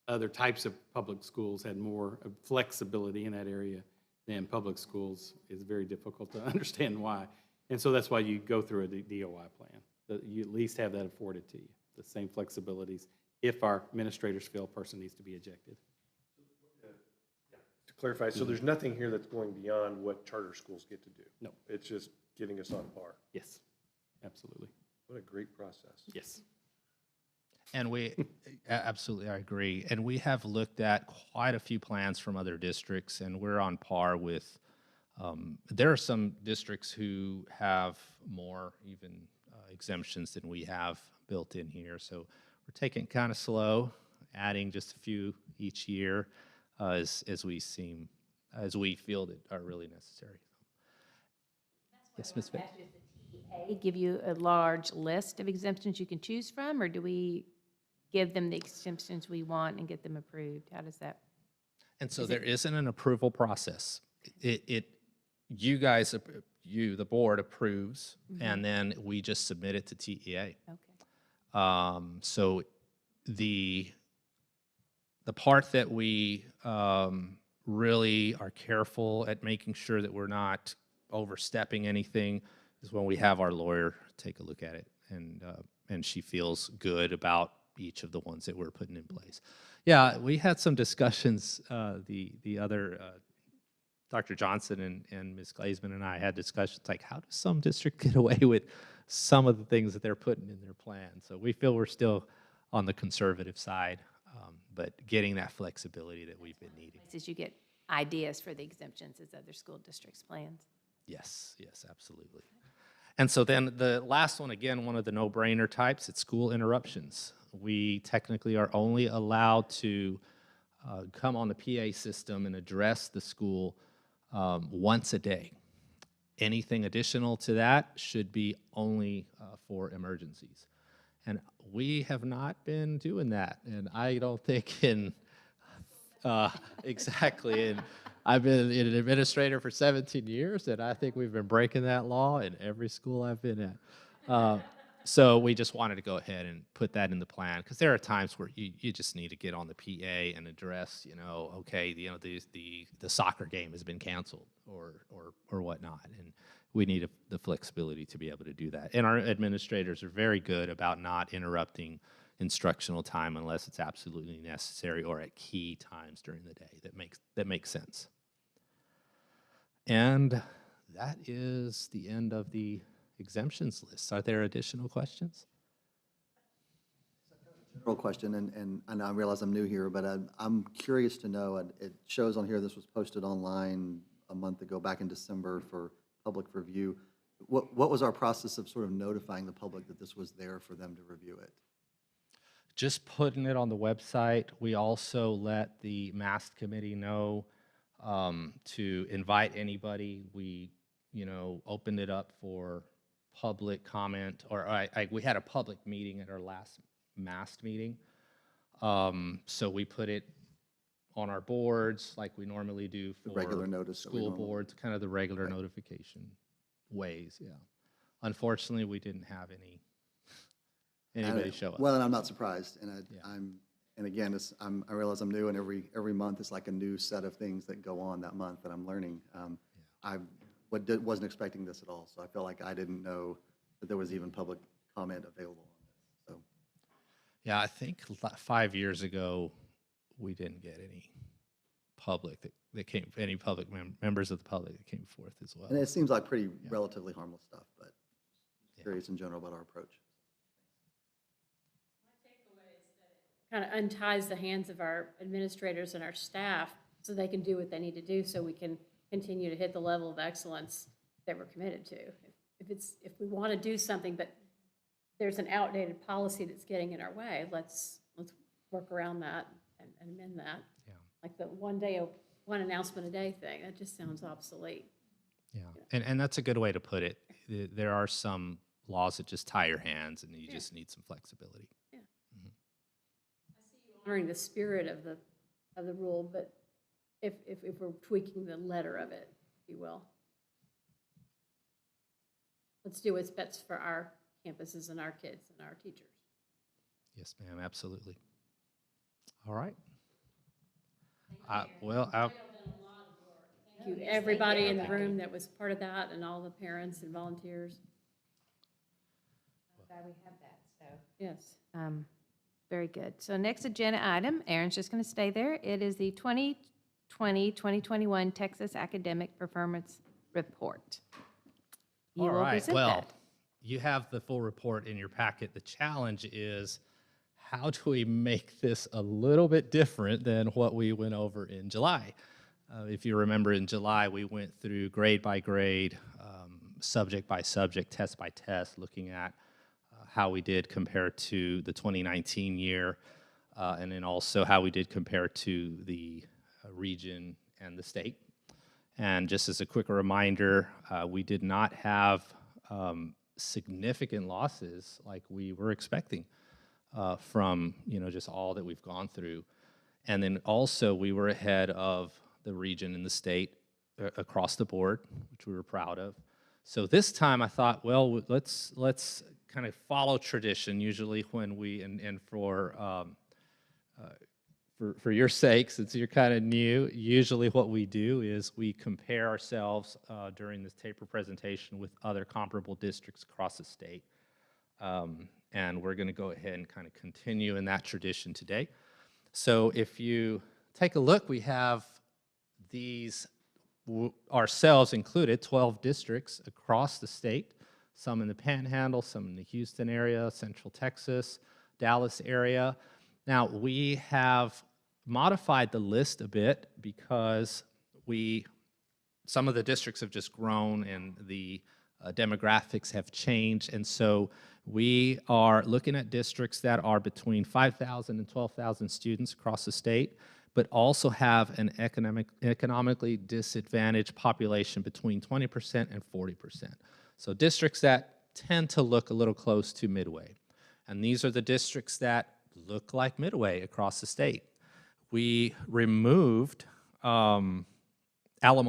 other types of public schools had more flexibility in that area than public schools is very difficult to understand why. And so that's why you go through a DOI plan, that you at least have that afforded to you, the same flexibilities, if our administrators feel a person needs to be ejected. To clarify, so there's nothing here that's going beyond what charter schools get to do? No. It's just getting us on par? Yes, absolutely. What a great process. Yes. And we, absolutely, I agree. And we have looked at quite a few plans from other districts, and we're on par with, there are some districts who have more even exemptions than we have built in here. So we're taking it kind of slow, adding just a few each year as we feel that are really necessary. Yes, Ms. Vick. They give you a large list of exemptions you can choose from, or do we give them the exemptions we want and get them approved? How does that? And so there isn't an approval process. You guys, the board approves, and then we just submit it to TEA. Okay. So the part that we really are careful at making sure that we're not overstepping anything is when we have our lawyer take a look at it, and she feels good about each of the ones that we're putting in place. Yeah, we had some discussions. The other Dr. Johnson and Ms. Glazeman and I had discussions like, how does some district get away with some of the things that they're putting in their plan? So we feel we're still on the conservative side, but getting that flexibility that we've been needing. As you get ideas for the exemptions as other school districts' plans. Yes, yes, absolutely. And so then the last one, again, one of the no-brainer types, it's school interruptions. We technically are only allowed to come on the PA system and address the school once a day. Anything additional to that should be only for emergencies. And we have not been doing that. And I don't think exactly. And I've been an administrator for 17 years, and I think we've been breaking that law in every school I've been at. So we just wanted to go ahead and put that in the plan, because there are times where you just need to get on the PA and address, okay, the soccer game has been canceled or whatnot, and we need the flexibility to be able to do that. And our administrators are very good about not interrupting instructional time unless it's absolutely necessary or at key times during the day that makes sense. And that is the end of the exemptions list. Are there additional questions? General question, and I realize I'm new here, but I'm curious to know, it shows on here this was posted online a month ago, back in December, for public review. What was our process of sort of notifying the public that this was there for them to review it? Just putting it on the website. We also let the MAST committee know to invite anybody. We, opened it up for public comment, or we had a public meeting at our last MAST meeting. So we put it on our boards like we normally do for regular notice school boards, kind of the regular notification ways, yeah. Unfortunately, we didn't have anybody show up. Well, and I'm not surprised, and and again, I realize I'm new, and every month is like a new set of things that go on that month that I'm learning. I wasn't expecting this at all, so I feel like I didn't know that there was even public comment available on this. So, yeah, I think 5 years ago we didn't get any public that came, any public members of the public that came forth as well. And it seems like pretty relatively harmless stuff, but curious in general about our approach. Kind of unties the hands of our administrators and our staff so they can do what they need to do so we can continue to hit the level of excellence that we're committed to. If we want to do something, but there's an outdated policy that's getting in our way, let's work around that and amend that. Yeah. Like the one announcement a day thing, that just sounds obsolete. Yeah, and that's a good way to put it. There are some laws that just tie your hands, and you just need some flexibility. Honoring the spirit of the rule, but if we're tweaking the letter of it, if you will. Let's do what's best for our campuses and our kids and our teachers. Yes, ma'am, absolutely. All right. Thank you, everybody in the room that was part of that, and all the parents and volunteers. I'm glad we have that, so. Yes. Very good. So next agenda item, Aaron's just going to stay there. It is the 2020-2021 Texas Academic Performance Report. You All will right, present well, that. you have the full report in your packet. The challenge is, how do we make this a little bit different than what we went over in July? If you remember, in July, we went through grade by grade, subject by subject, test by test, looking at how we did compare to the 2019 year, and then also how we did compare to the region and the state. And just as a quick reminder, we did not have significant losses like we were expecting from just all that we've gone through. And then also we were ahead of the region and the state across the board, which we were proud of. So this time I thought, well, let's kind of follow tradition. Usually when we, and for your sake, since you're kind of new, usually what we do is we compare ourselves during this taper presentation with other comparable districts across the state. And we're going to go ahead and kind of continue in that tradition today. So if you take a look, we have these, ourselves included, 12 districts across the state, some in the Panhandle, some in the Houston area, Central Texas, Dallas area. Now, we have modified the list a bit because some of the districts have just grown and the demographics have changed, and so we are looking at districts that are between 5,000 and 12,000 students across the state, but also have an economically disadvantaged population between 20% and 40%. So districts that tend to look a little close to Midway. And these are the districts that look like Midway across the state. We removed Alamo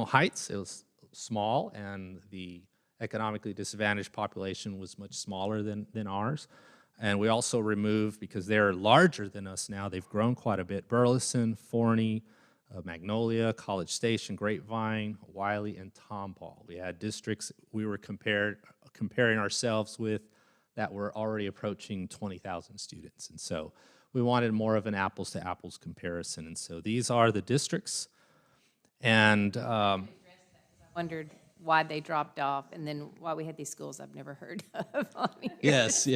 Heights. It was small, and the economically disadvantaged population was much smaller than ours. And we also removed, because they're larger than us now, they've grown quite a bit, Burleson, Forney, Magnolia, College Station, Grapevine, Wiley, and Tomball. We had districts we were comparing ourselves with that were already approaching 20,000 students. And so we wanted more of an apples to apples comparison. And so these are the districts. And I wondered why they dropped off, and then why we had these schools I've never heard of on here. Yes,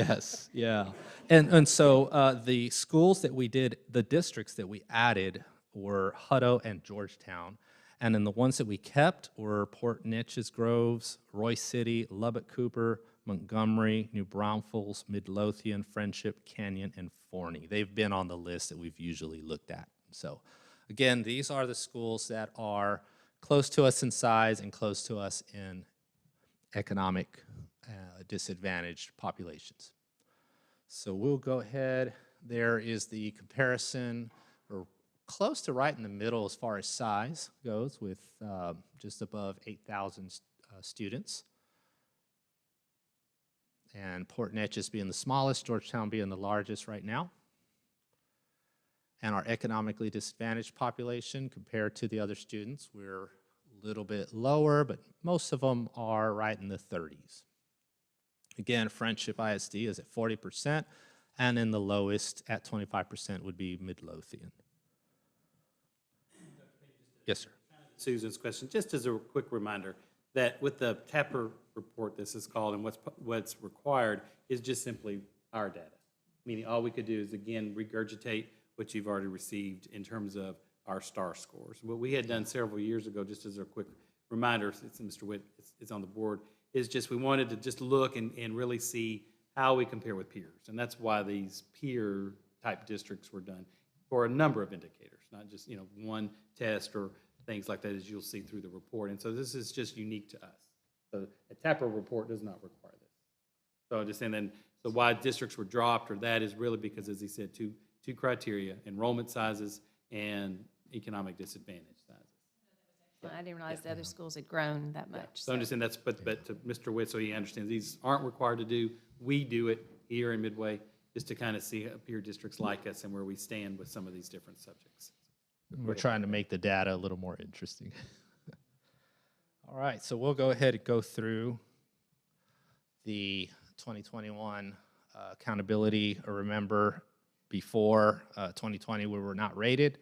yeah. And so the schools that we did, the districts that we added were Hutto and Georgetown. And then the ones that we kept were Port Neches, Groves, Royce City, Lubbock Cooper, Montgomery, New Braunfels, Midlothian, Friendship, Canyon, and Forney. They've been on the list that we've usually looked at. So again, these are the schools that are close to us in size and close to us in economic disadvantaged populations. So we'll go ahead. There is the comparison. We're close to right in the middle as far as size goes, with just above 8,000 students. And Port Neches being the smallest, Georgetown being the largest right now. And our economically disadvantaged population compared to the other students, we're a little bit lower, but most of them are right in the 30s. Again, Friendship ISD is at 40%, and then the lowest at 25% would be Midlothian. Yes, sir. Susan's question, just as a quick reminder, that with the TAPR report, this is called, and what's required is just simply our data. Meaning all we could do is, again, regurgitate what you've already received in terms of our STAR scores. What we had done several years ago, just as a quick reminder, since Mr. Witt is on the board, is just we wanted to just look and really see how we compare with peers. And that's why these peer-type districts were done for a number of indicators, not just, one test or things like that, as you'll see through the report. And so this is just unique to us. So a TAPR report does not require this. So just and then so why districts were dropped or that is really because, as he said, two criteria: enrollment sizes and economic disadvantage sizes. I didn't realize the other schools had grown that much. So I'm just saying but to Mr. Witt, so he understands these aren't required to do. We do it here in Midway just to kind of see how peer districts like us and where we stand with some of these different subjects. We're trying to make the data a little more interesting. All right, so we'll go ahead and go through the 2021 accountability. Remember, before 2020, we were not rated,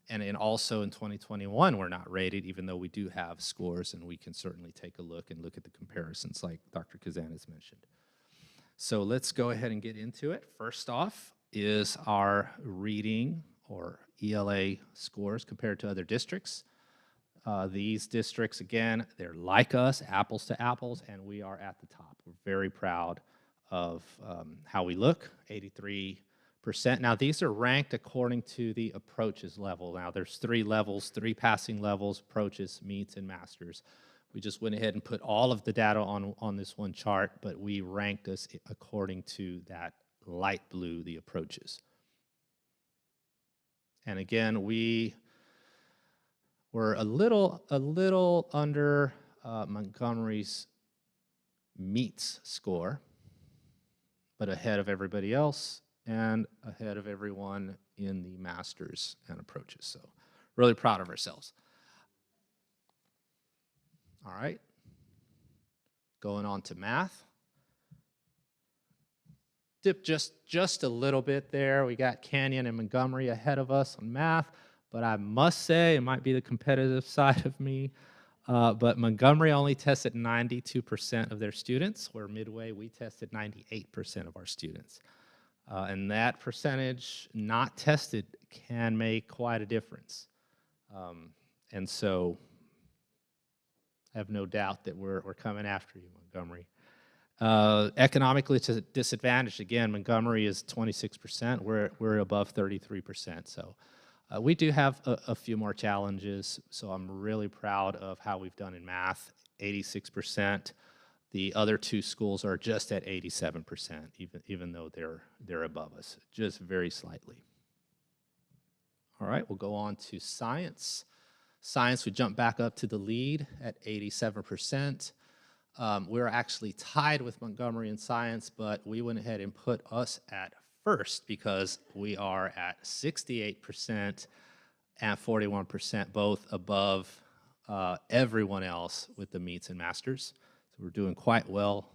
and then also in 2021, we're not rated, even though we do have scores, and we can certainly take a look and look at the comparisons like Dr. Kazan has mentioned. So let's go ahead and get into it. First off is our reading or ELA scores compared to other districts. These districts, again, they're like us, apples to apples, and we are at the top. We're very proud of how we look, 83%. Now, these are ranked according to the approaches level. Now, there's 3 levels, 3 passing levels: approaches, meets, and masters. We just went ahead and put all of the data on this one chart, but we ranked us according to that light blue, the approaches. And again, we were a little under Montgomery's meets score, but ahead of everybody else and ahead of everyone in the masters and approaches. So really proud of ourselves. All right, going on to math. Dip just a little bit there. We got Canyon and Montgomery ahead of us on math, but I must say, it might be the competitive side of me, but Montgomery only tested 92% of their students, where Midway, we tested 98% of our students. And that percentage not tested can make quite a difference. And so I have no doubt that we're coming after you, Montgomery. Economically disadvantaged, again, Montgomery is 26%. We're above 33%. So we do have a few more challenges. So I'm really proud of how we've done in math, 86%. The other 2 schools are just at 87%, even though they're above us, just very slightly. All right, we'll go on to science. Science, we jump back up to the lead at 87%. We're actually tied with Montgomery in science, but we went ahead and put us at first because we are at 68% and 41%, both above everyone else with the meets and masters. So we're doing quite well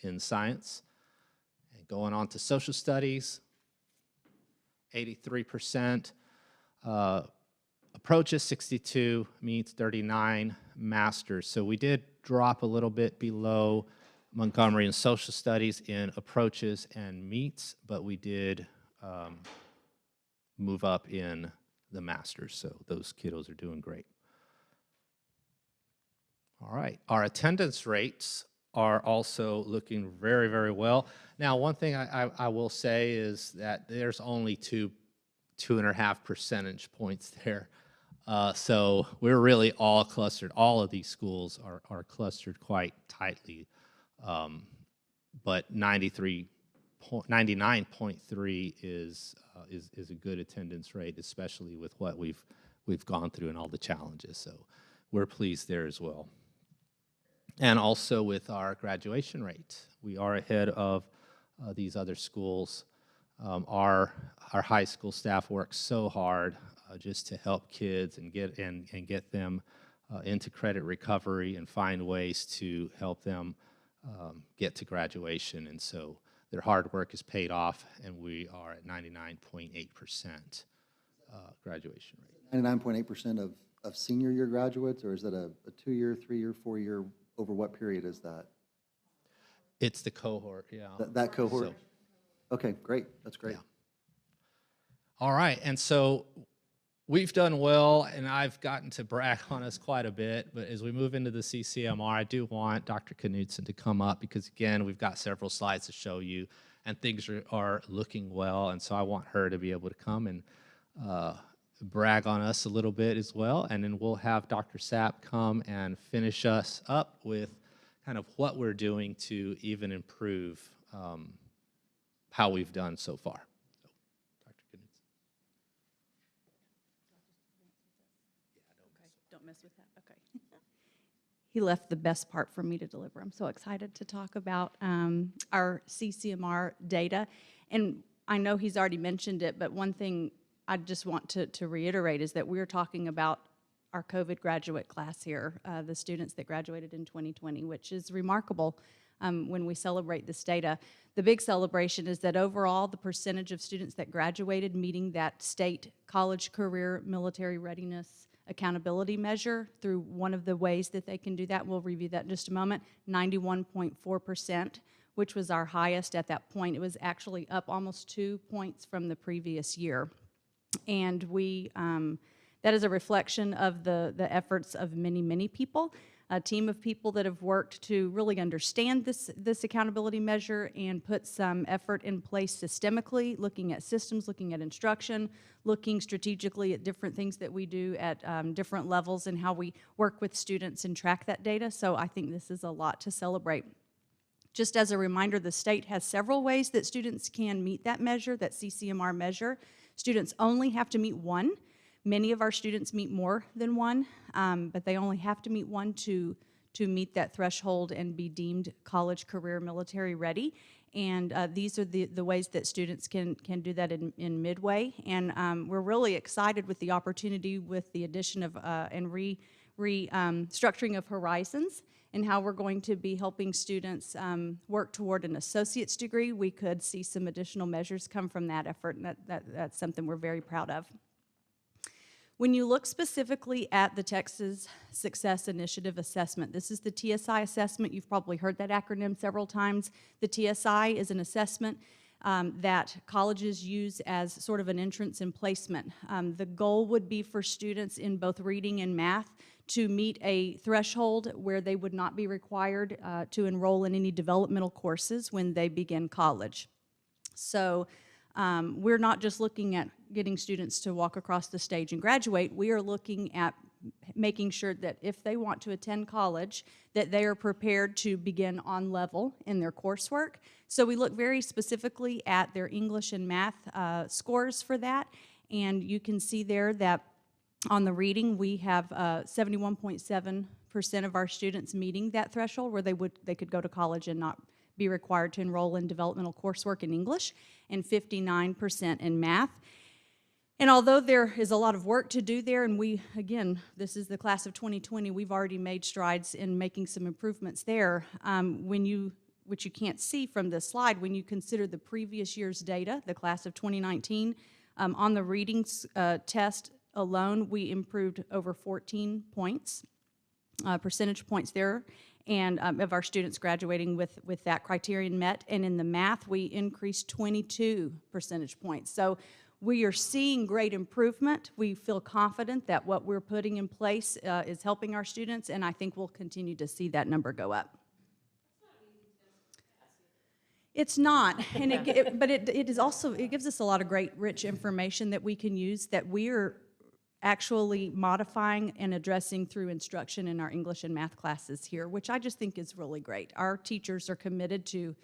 in science. And going on to social studies, 83%. Approaches 62, meets 39, masters. So we did drop a little bit below Montgomery in social studies in approaches and meets, but we did move up in the masters. So those kiddos are doing great. All right, our attendance rates are also looking very, very well. Now, one thing I will say is that there's only 2.5 percentage points there. So we're really all clustered. All of these schools are clustered quite tightly. But 99.3 is a good attendance rate, especially with what we've gone through and all the challenges. So we're pleased there as well. And also with our graduation rate, we are ahead of these other schools. Our high school staff works so hard just to help kids and get them into credit recovery and find ways to help them get to graduation. And so their hard work is paid off, and we are at 99.8% graduation rate. 99.8% of of senior year graduates, or is that a 2-year, 3-year, 4-year, over what period is that? It's the cohort, yeah. That cohort? So- Okay, great, that's great. Yeah. All right, and so we've done well, and I've gotten to brag on us quite a bit, but as we move into the CCMR, I do want Dr. Knudsen to come up because, again, we've got several slides to show you, and things are looking well, and so I want her to be able to come and brag on us a little bit as well, and then we'll have Dr. Sapp come and finish us up with kind of what we're doing to even improve how we've done so far. So, Dr. Knudsen. Don't mess with that, okay. He left the best part for me to deliver. I'm so excited to talk about our CCMR data. And I know he's already mentioned it, but one thing I just want to reiterate is that we're talking about our COVID graduate class here, the students that graduated in 2020, which is remarkable when we celebrate this data. The big celebration is that overall, the percentage of students that graduated meeting that state college career military readiness accountability measure through one of the ways that they can do that, we'll review that in just a moment, 91.4%, which was our highest at that point. It was actually up almost 2 points from the previous year. And that is a reflection of the efforts of many, many people, a team of people that have worked to really understand this accountability measure and put some effort in place systemically, looking at systems, looking at instruction, looking strategically at different things that we do at different levels and how we work with students and track that data. So I think this is a lot to celebrate. Just as a reminder, the state has several ways that students can meet that measure, that CCMR measure. Students only have to meet one. Many of our students meet more than one, but they only have to meet one to meet that threshold and be deemed college career military ready. And these are the ways that students can do that in Midway. And we're really excited with the opportunity with the addition of and restructuring of Horizons and how we're going to be helping students work toward an associate's degree. We could see some additional measures come from that effort, and that's something we're very proud of. When you look specifically at the Texas Success Initiative Assessment, this is the TSI assessment. You've probably heard that acronym several times. The TSI is an assessment that colleges use as sort of an entrance and placement. The goal would be for students in both reading and math to meet a threshold where they would not be required to enroll in any developmental courses when they begin college. So we're not just looking at getting students to walk across the stage and graduate. We are looking at making sure that if they want to attend college, that they are prepared to begin on level in their coursework. So we look very specifically at their English and math scores for that. And you can see there that on the reading, we have 71.7% of our students meeting that threshold where they could go to college and not be required to enroll in developmental coursework in English, and 59% in math. And although there is a lot of work to do there, and we, again, this is the class of 2020, we've already made strides in making some improvements there. Which you can't see from this slide, when you consider the previous year's data, the class of 2019, on the readings test alone, we improved over 14 points, percentage points there, and of our students graduating with that criterion met. And in the math, we increased 22 percentage points. So we are seeing great improvement. We feel confident that what we're putting in place is helping our students, and I think we'll continue to see that number go up. It's not, and but it is also, it gives us a lot of great, rich information that we can use that we're actually modifying and addressing through instruction in our English and math classes here, which I just think is really great. Our teachers are committed to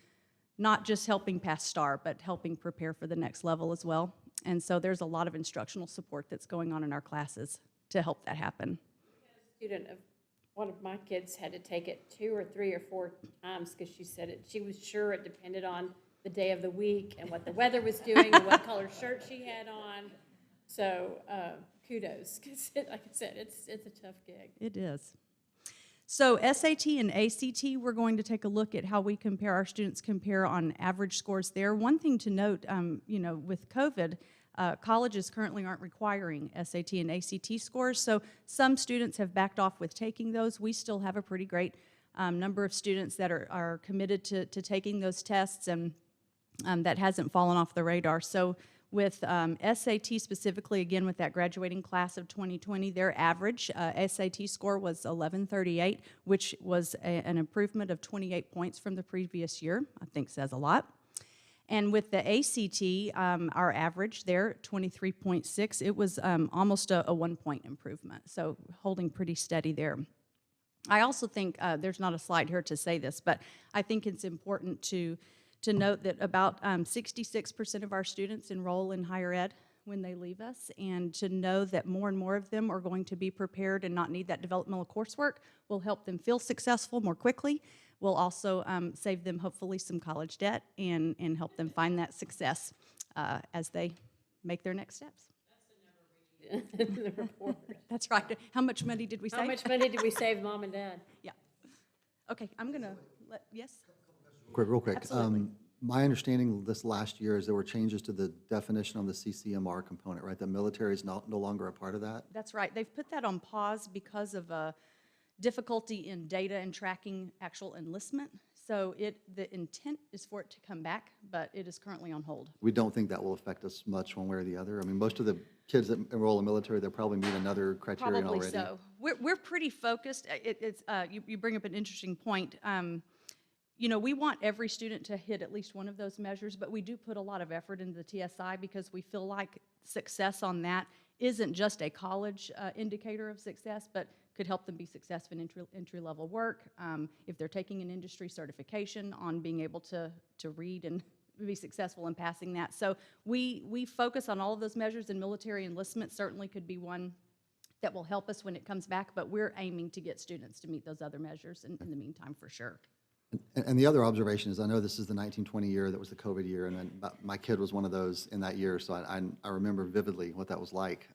not just helping pass STAR, but helping prepare for the next level as well. And so there's a lot of instructional support that's going on in our classes to help that happen. One of my kids had to take it 2 or 3 or 4 times because she said she was sure it depended on the day of the week and what the weather was doing and what color shirt she had on. So kudos, because like I said, it's a tough gig. It is. So SAT and ACT, we're going to take a look at how we compare, our students compare on average scores there. One thing to note, with COVID, Colleges currently aren't requiring SAT and ACT scores, so some students have backed off with taking those. We still have a pretty great number of students that are committed to taking those tests, and that hasn't fallen off the radar. So with SAT specifically, again, with that graduating class of 2020, their average SAT score was 1138, which was an improvement of 28 points from the previous year. I think says a lot. And with the ACT, our average there, 23.6, it was almost a 1-point improvement, so holding pretty steady there. I also think, there's not a slide here to say this, but I think it's important to note that about 66% of our students enroll in higher ed when they leave us, and to know that more and more of them are going to be prepared and not need that developmental coursework will help them feel successful more quickly, will also save them hopefully some college debt and help them find that success as they make their next steps. The report. That's right. How much money did we save? How much money did we save Mom and Dad? Yeah. Okay, I'm gonna yes? Real quick. Absolutely. My understanding this last year is there were changes to the definition on the CCMR component, right? The military is no longer a part of that? That's right. They've put that on pause because of difficulty in data and tracking actual enlistment. So the intent is for it to come back, but it is currently on hold. We don't think that will affect us much one way or the other? I mean, most of the kids that enroll in military, they'll probably meet another criterion Probably already. so. We're pretty focused. You bring up an interesting point. You know, we want every student to hit at least one of those measures, but we do put a lot of effort into the TSI because we feel like success on that isn't just a college indicator of success, but could help them be successful in entry-level work. If they're taking an industry certification on being able to read and be successful in passing that. So we focus on all of those measures, and military enlistment certainly could be one that will help us when it comes back, but we're aiming to get students to meet those other measures in the meantime for sure. And the other observation is, I know this is the 1920 year that was the COVID year, and my kid was one of those in that year, so I remember vividly what that was like.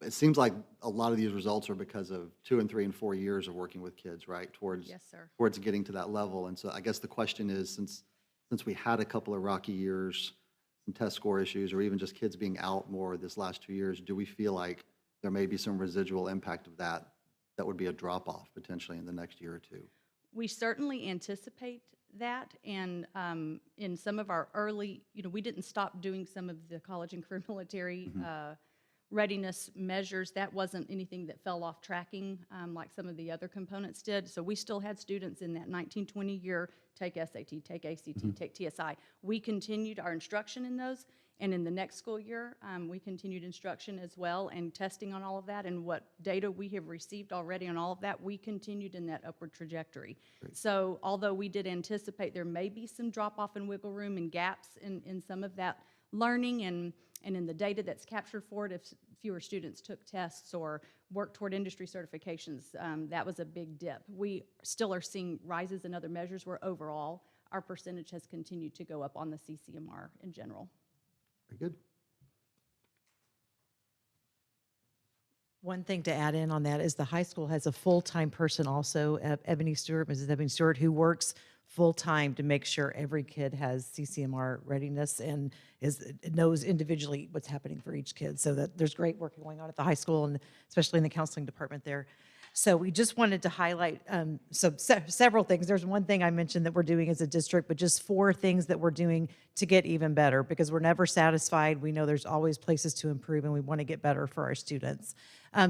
It seems like a lot of these results are because of 2 and 3 and 4 years of working with kids, right? Towards Yes, sir. towards getting to that level. And so I guess the question is, since we had a couple of rocky years, some test score issues, or even just kids being out more this last 2 years, do we feel like there may be some residual impact of that would be a drop-off potentially in the next year or two? We certainly anticipate that, and in some of our early, we didn't stop doing some of the college and career military readiness measures. That wasn't anything that fell off tracking like some of the other components did. So we still had students in that 1920 year take SAT, take ACT, take TSI. We continued our instruction in those, and in the next school year, we continued instruction as well and testing on all of that, and what data we have received already on all of that, we continued in that upward trajectory. Great. So although we did anticipate there may be some drop-off and wiggle room and gaps in some of that learning and in the data that's captured for it, if fewer students took tests or worked toward industry certifications, that was a big dip. We still are seeing rises in other measures where overall our percentage has continued to go up on the CCMR in general. Very good. One thing to add in on that is the high school has a full-time person also, Ebony Stewart, Mrs. Ebony Stewart, who works full-time to make sure every kid has CCMR readiness and knows individually what's happening for each kid. So that there's great work going on at the high school, and especially in the counseling department there. So we just wanted to highlight several things. There's one thing I mentioned that we're doing as a district, but just 4 things that we're doing to get even better, because we're never satisfied. We know there's always places to improve, and we want to get better for our students.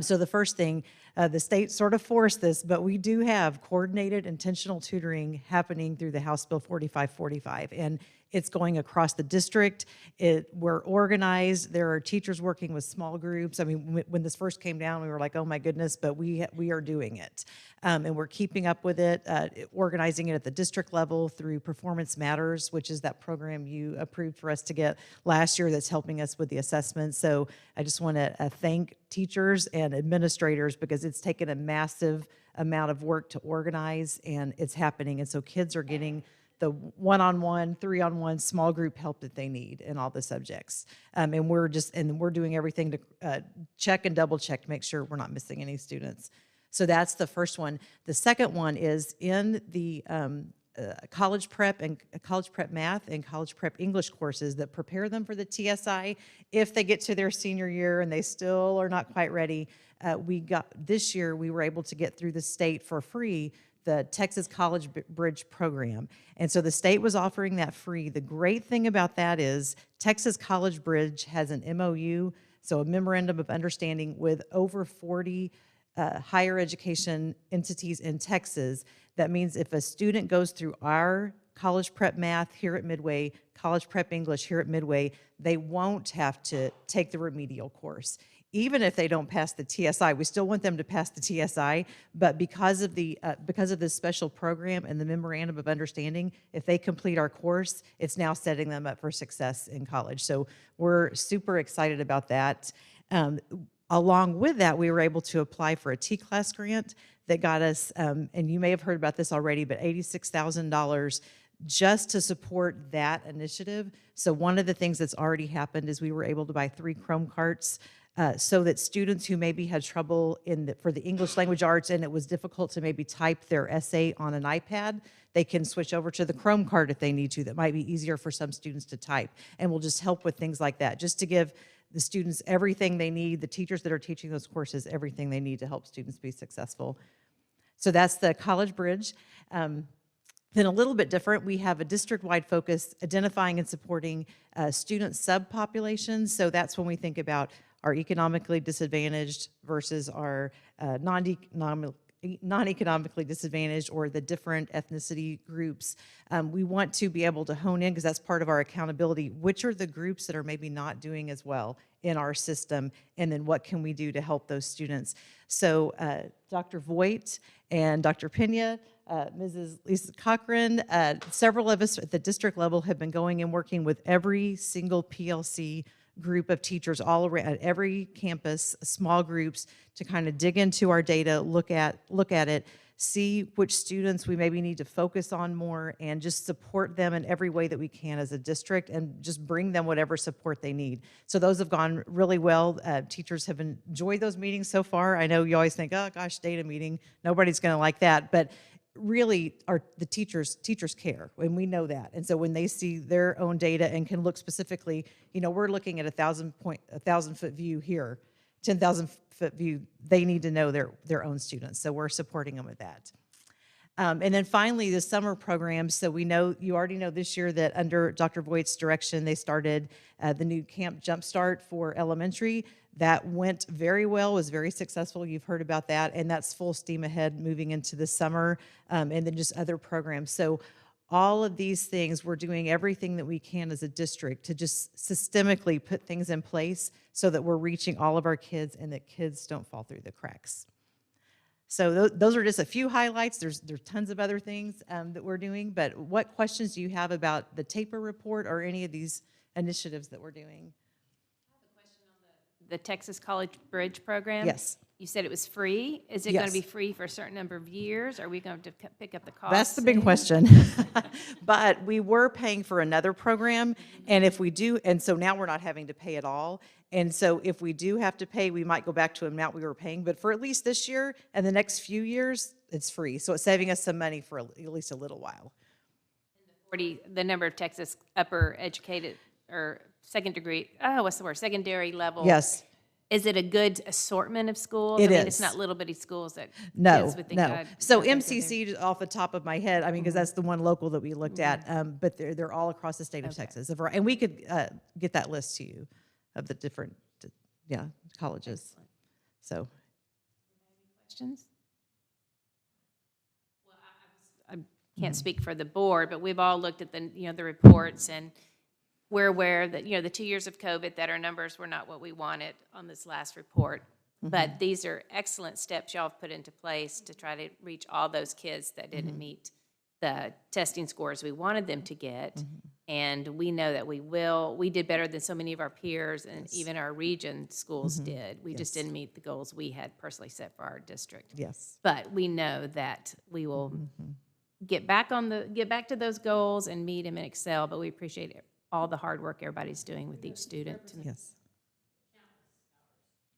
So the first thing, the state sort of forced this, but we do have coordinated intentional tutoring happening through the House Bill 4545, and it's going across the district. We're organized. There are teachers working with small groups. I mean, when this first came down, we were like, oh my goodness, but we are doing it. And we're keeping up with it, organizing it at the district level through Performance Matters, which is that program you approved for us to get last year that's helping us with the assessment. So I just want to thank teachers and administrators, because it's taken a massive amount of work to organize, and it's happening. And so kids are getting the one-on-one, 3-on-1 small group help that they need in all the subjects. And we're doing everything to check and double check to make sure we're not missing any students. So that's the first one. The second one is in the college prep and college prep math and college prep English courses that prepare them for the TSI. If they get to their senior year and they still are not quite ready, this year we were able to get through the state for free the Texas College Bridge program. And so the state was offering that free. The great thing about that is Texas College Bridge has an MOU, so a memorandum of understanding with over 40 higher education entities in Texas. That means if a student goes through our college prep math here at Midway, college prep English here at Midway, they won't have to take the remedial course. Even if they don't pass the TSI, we still want them to pass the TSI, but because of this special program and the memorandum of understanding, if they complete our course, it's now setting them up for success in college. So we're super excited about that. Along with that, we were able to apply for a T-Class grant that got us, and you may have heard about this already, but $86,000 just to support that initiative. So one of the things that's already happened is we were able to buy 3 Chrome carts so that students who maybe had trouble for the English language arts and it was difficult to maybe type their essay on an iPad, they can switch over to the Chrome cart if they need to. That might be easier for some students to type. And we'll just help with things like that, just to give the students everything they need, the teachers that are teaching those courses, everything they need to help students be successful. So that's the College Bridge. Then a little bit different, we have a district-wide focus identifying and supporting student subpopulations. So that's when we think about our economically disadvantaged versus our non-economically disadvantaged or the different ethnicity groups. We want to be able to hone in, because that's part of our accountability, which are the groups that are maybe not doing as well in our system, and then what can we do to help those students. So Dr. Voigt and Dr. Pena, Mrs. Lisa Cochran, several of us at the district level have been going and working with every single PLC group of teachers all around at every campus, small groups, to kind of dig into our data, look at it, see which students we maybe need to focus on more, and just support them in every way that we can as a district, and just bring them whatever support they need. So those have gone really well. Teachers have enjoyed those meetings so far. I know you always think, oh gosh, data meeting, nobody's going to like that, but really the teachers care, and we know that. And so when they see their own data and can look specifically, we're looking at a 1,000-foot view here, 10,000-foot view, they need to know their own students. So we're supporting them with that. And then finally, the summer program. So you already know this year that under Dr. Voigt's direction, they started the new Camp Jumpstart for elementary. That went very well, was very successful. You've heard about that, and that's full steam ahead moving into the summer, and then just other programs. So all of these things, we're doing everything that we can as a district to just systemically put things in place so that we're reaching all of our kids and that kids don't fall through the cracks. So those are just a few highlights. There's tons of other things that we're doing, but what questions do you have about the TAPER report or any of these initiatives that we're doing? The Texas College Bridge program? Yes. You said it was free. Is it Yes. going to be free for a certain number of years? Are we going to pick up the cost? That's the big question. But we were paying for another program, and if we do, and so now we're not having to pay at all. And so if we do have to pay, we might go back to an amount we were paying. But for at least this year and the next few years, it's free. So it's saving us some money for at least a little while. The number of Texas upper educated or secondary level. Yes. Is it a good assortment of schools? It It's is. not little bitty schools that No, kids would think. no. So MCC, just off the top of my head, because that's the one local that we looked at, but they're all across the state of Texas. And we could get that list to you of the different, colleges. Excellent. So. Questions? Well, I can't speak for the board, but we've all looked at the reports, and we're aware that, the 2 years of COVID, that our numbers were not what we wanted on this last report. But these are excellent steps y'all have put into place to try to reach all those kids that didn't meet the testing scores we wanted them to get. And we know that we will. We did better than so many of our peers, and even our region schools did. We just didn't meet the goals we had personally set for our district. Yes. But we know that we will get back to those goals and meet them and excel. But we appreciate all the hard work everybody's doing with each student. Yes.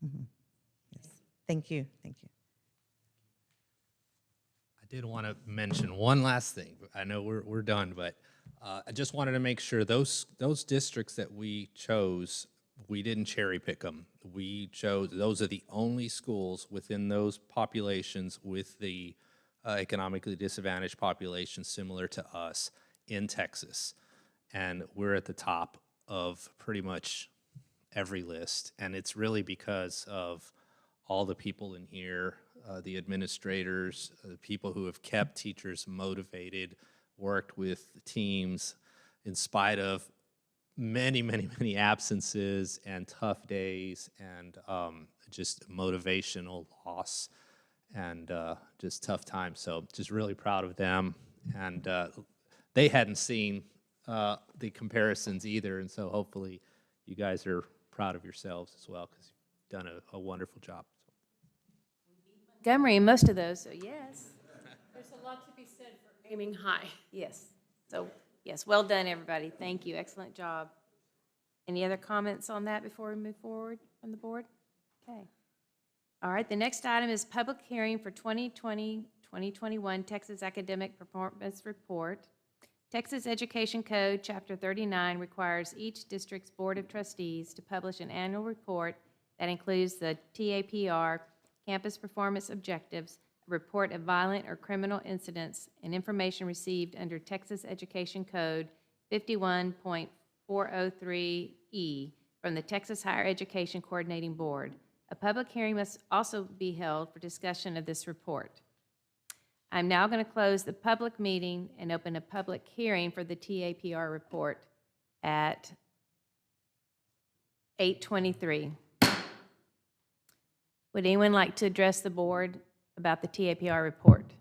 Yes. Thank you. Thank you. I did want to mention one last thing. I know we're done, but I just wanted to make sure those districts that we chose, we didn't cherry pick them. We chose, those are the only schools within those populations with the economically disadvantaged population similar to us in Texas. And we're at the top of pretty much every list. And it's really because of all the people in here, the administrators, the people who have kept teachers motivated, worked with teams in spite of many, many, many absences and tough days and just motivational loss and just tough times. So just really proud of them. And they hadn't seen the comparisons either. And so hopefully you guys are proud of yourselves as well because you've done a wonderful job. Montgomery, most of those, so yes. There's a lot to be said for aiming high. Yes. So, yes, well done, everybody. Thank you. Excellent job. Any other comments on that before we move forward on the board? Okay. All right, the next item is public hearing for 2020-2021 Texas Academic Performance Report. Texas Education Code, Chapter 39, requires each district's Board of Trustees to publish an annual report that includes the TAPR, Campus Performance Objectives, a report of violent or criminal incidents, and information received under Texas Education Code 51.403E from the Texas Higher Education Coordinating Board. A public hearing must also be held for discussion of this report. I'm now going to close the public meeting and open a public hearing for the TAPR report at 8:23. Would anyone like to address the board about the TAPR report?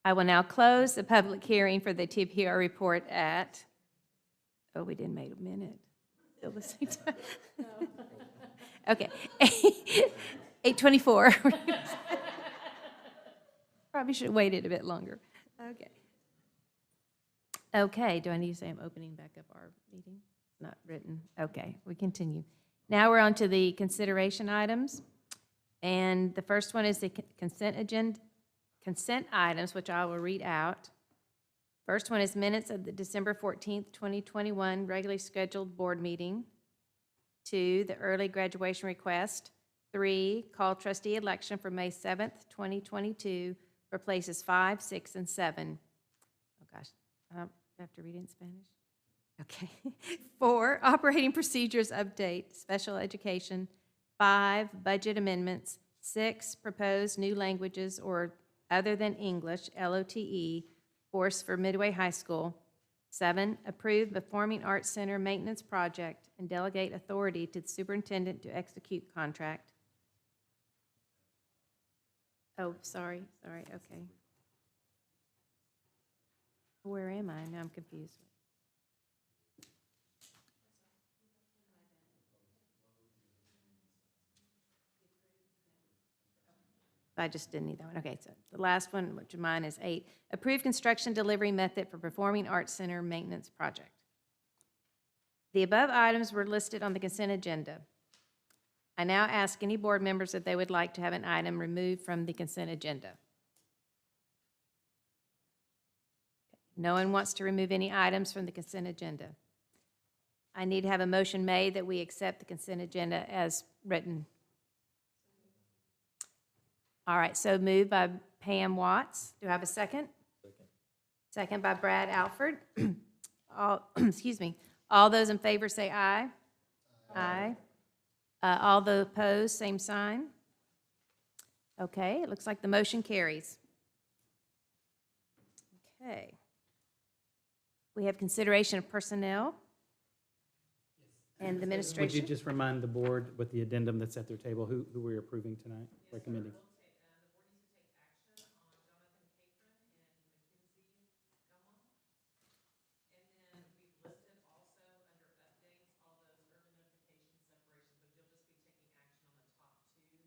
I will now close the public hearing for the TAPR report at, oh, we didn't make a minute. Still the same time. Okay, 8:24. Probably should have waited a bit longer. Okay. Okay, do I need to say I'm opening back up our meeting? Not written. Okay, we continue. Now we're on to the consideration items. And the first one is the consent items, which I will read out. First one is minutes of the December 14th, 2021 regularly scheduled board meeting. 2, the early graduation request. 3, call trustee election for May 7th, 2022 for places 5, 6, and 7. Oh gosh, I have to read it in Spanish? Okay. 4, operating procedures update, special education. 5, budget amendments. 6, proposed new languages or other than English, LOTE, course for Midway High School. 7, approve Performing Arts Center maintenance project and delegate authority to the superintendent to execute contract. Oh, sorry, okay. Where am I? Now I'm confused. I just didn't need that one. Okay, so the last one, which of mine is 8, approve construction delivery method for Performing Arts Center maintenance project. The above items were listed on the consent agenda. I now ask any board members if they would like to have an item removed from the consent agenda. No one wants to remove any items from the consent agenda. I need to have a motion made that we accept the consent agenda as written. All right, so moved by Pam Watts. Do I have a second? Second by Brad Alford. Excuse me. All those in favor say aye. Aye. All those opposed, same sign. Okay, it looks like the motion carries. Okay. We have consideration of personnel and the administration. Would you just remind the board with the addendum that's at their table, who we're approving tonight, recommending?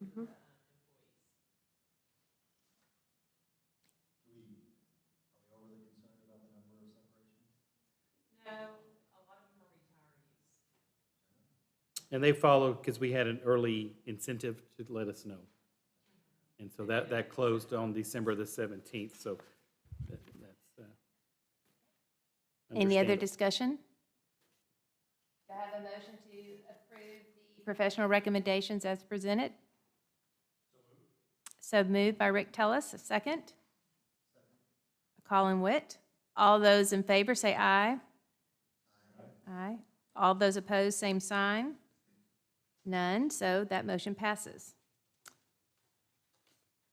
Mm-hmm. And they followed because we had an early incentive to let us know. And so that closed on December the 17th, so that's Any other understandable. discussion? Do I have a motion to approve the professional recommendations as presented? So moved by Rick Tellis, a second. Colin Witt. All those in favor say aye. Aye. All those opposed, same sign. None, so that motion passes.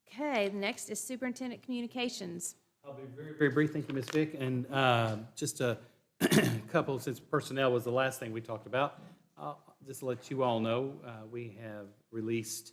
Okay, next is Superintendent Communications. I'll be very, very brief. Thank you, Ms. Vick. And just a couple, since personnel was the last thing we talked about, just to let you all know, we have released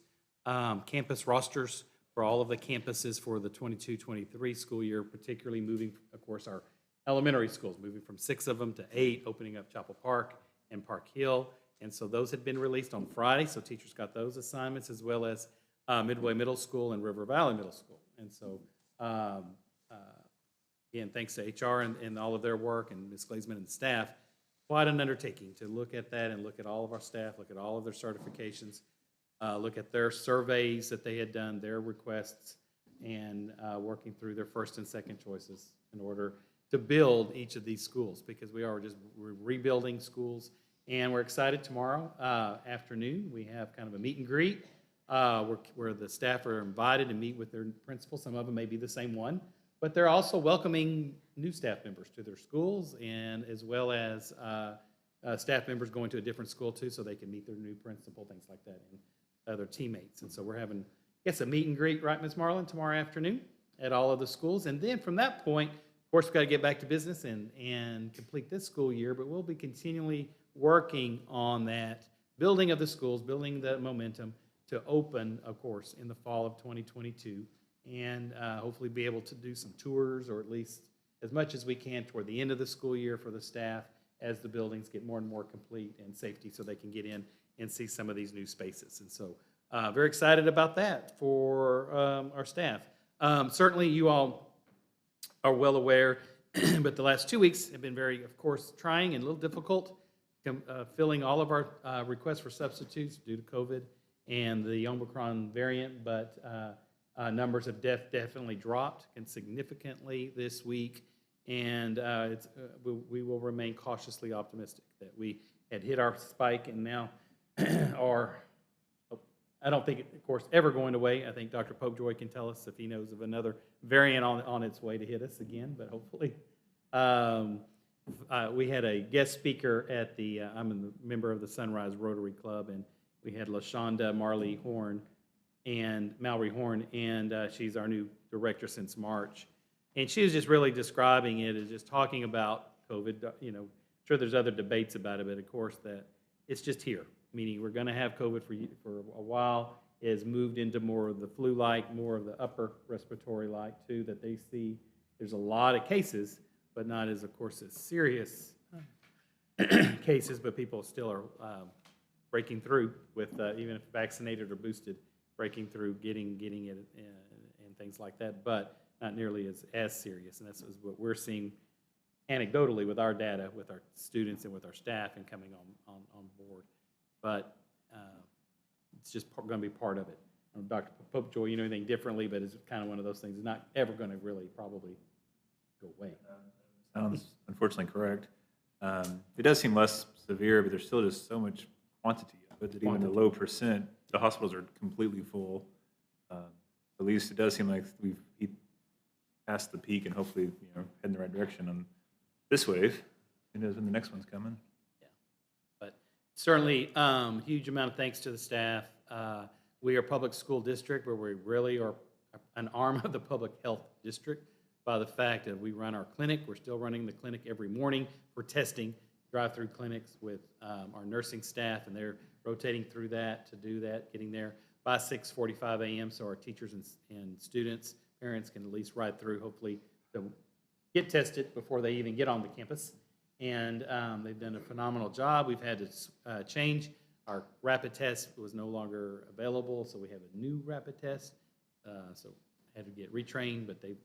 campus rosters for all of the campuses for the 22-23 school year, particularly moving, of course, our elementary schools, moving from 6 of them to 8, opening up Chapel Park and Park Hill. And so those had been released on Friday, so teachers got those assignments, as well as Midway Middle School and River Valley Middle School. And so, again, thanks to HR and all of their work, and Ms. Glazeman and the staff, quite an undertaking to look at that and look at all of our staff, look at all of their certifications, look at their surveys that they had done, their requests, and working through their first and second choices in order to build each of these schools, because we're rebuilding schools. And we're excited tomorrow afternoon. We have kind of a meet and greet where the staff are invited to meet with their principals. Some of them may be the same one, but they're also welcoming new staff members to their schools, and as well as staff members going to a different school too, so they can meet their new principal, things like that, and other teammates. And so we're having, I guess, a meet and greet, right, Ms. Marlin, tomorrow afternoon at all of the schools. And then from that point, of course, we've got to get back to business and complete this school year, but we'll be continually working on that building of the schools, building the momentum to open, of course, in the fall of 2022, and hopefully be able to do some tours, or at least as much as we can toward the end of the school year for the staff as the buildings get more and more complete and safety, so they can get in and see some of these new spaces. And so very excited about that for our staff. Certainly you all are well aware, but the last 2 weeks have been very, of course, trying and a little difficult, filling all of our requests for substitutes due to COVID and the Omicron variant, but numbers have definitely dropped significantly this week, and we will remain cautiously optimistic that we had hit our spike and now are, I don't think, of course, ever going away. I think Dr. Popejoy can tell us if he knows of another variant on its way to hit us again, but hopefully. We had a guest speaker at the, I'm a member of the Sunrise Rotary Club, and we had LaShonda Marley Horn and Mallory Horn, and she's our new director since March. And she was just really describing it as just talking about COVID. You know, sure there's other debates about it, but of course that it's just here, meaning we're going to have COVID for a while. It has moved into more of the flu-like, more of the upper respiratory-like too, that they see. There's a lot of cases, but not as, of course, as serious cases, but people still are breaking through with, even if vaccinated or boosted, breaking through, getting it and things like that, but not nearly as serious. And that's what we're seeing anecdotally with our data, with our students and with our staff and coming on board. But it's just going to be part of it. Dr. Popejoy, you know anything differently, but it's kind of one of those things. It's not ever going to really probably go away. Sounds unfortunately correct. It does seem less severe, but there's still just so much quantity of it that even the low percent, the hospitals are completely full. At least it does seem like we've passed the peak and hopefully head in the right direction on this wave. Who knows when the next one's coming? Yeah, but certainly huge amount of thanks to the staff. We are a public school district where we really are an arm of the public health district by the fact that we run our clinic. We're still running the clinic every morning for testing, drive-through clinics with our nursing staff, and they're rotating through that to do that, getting there by 6:45 a.m. so our teachers and students, parents can at least ride through, hopefully, to get tested before they even get on the campus. And they've done a phenomenal job. We've had to change. Our rapid test was no longer available, so we have a new rapid test. So had to get retrained, but they've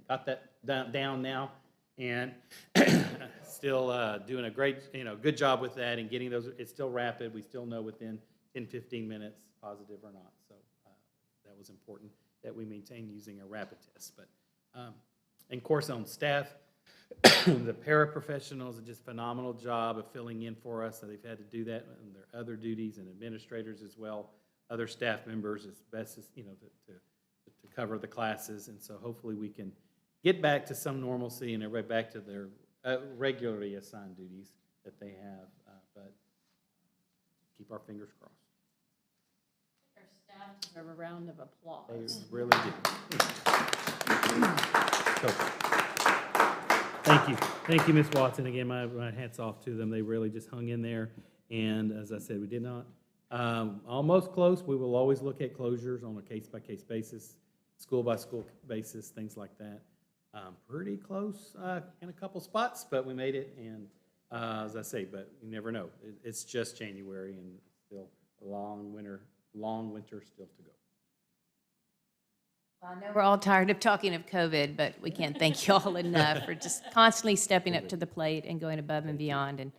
got that down now. And still doing a great, good job with that and getting those, it's still rapid. We still know within 10, 15 minutes, positive or not. So that was important that we maintain using a rapid test. But, and of course, on staff, the paraprofessionals did just phenomenal job of filling in for us. So they've had to do that in their other duties, and administrators as well, other staff members as best as, to cover the classes. And so hopefully we can get back to some normalcy and everybody back to their regularly assigned duties that they have. But keep our fingers crossed. Our staff deserve a round of applause. They really do. So, thank you. Thank you, Ms. Watson. Again, my hat's off to them. They really just hung in there. And as I said, we did not, almost close. We will always look at closures on a case-by-case basis, school-by-school basis, things like that. Pretty close in a couple spots, but we made it. And as I say, but you never know. It's just January and still a long winter still to go. Well, I know we're all tired of talking of COVID, but we can't thank you all enough for just constantly stepping up to the plate and going above and beyond. And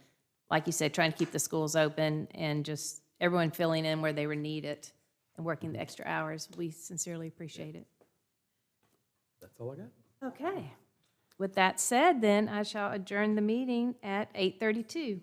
like you said, trying to keep the schools open and just everyone filling in where they were needed and working the extra hours. We sincerely appreciate it. That's all I got. Okay. With that said, then I shall adjourn the meeting at 8:32.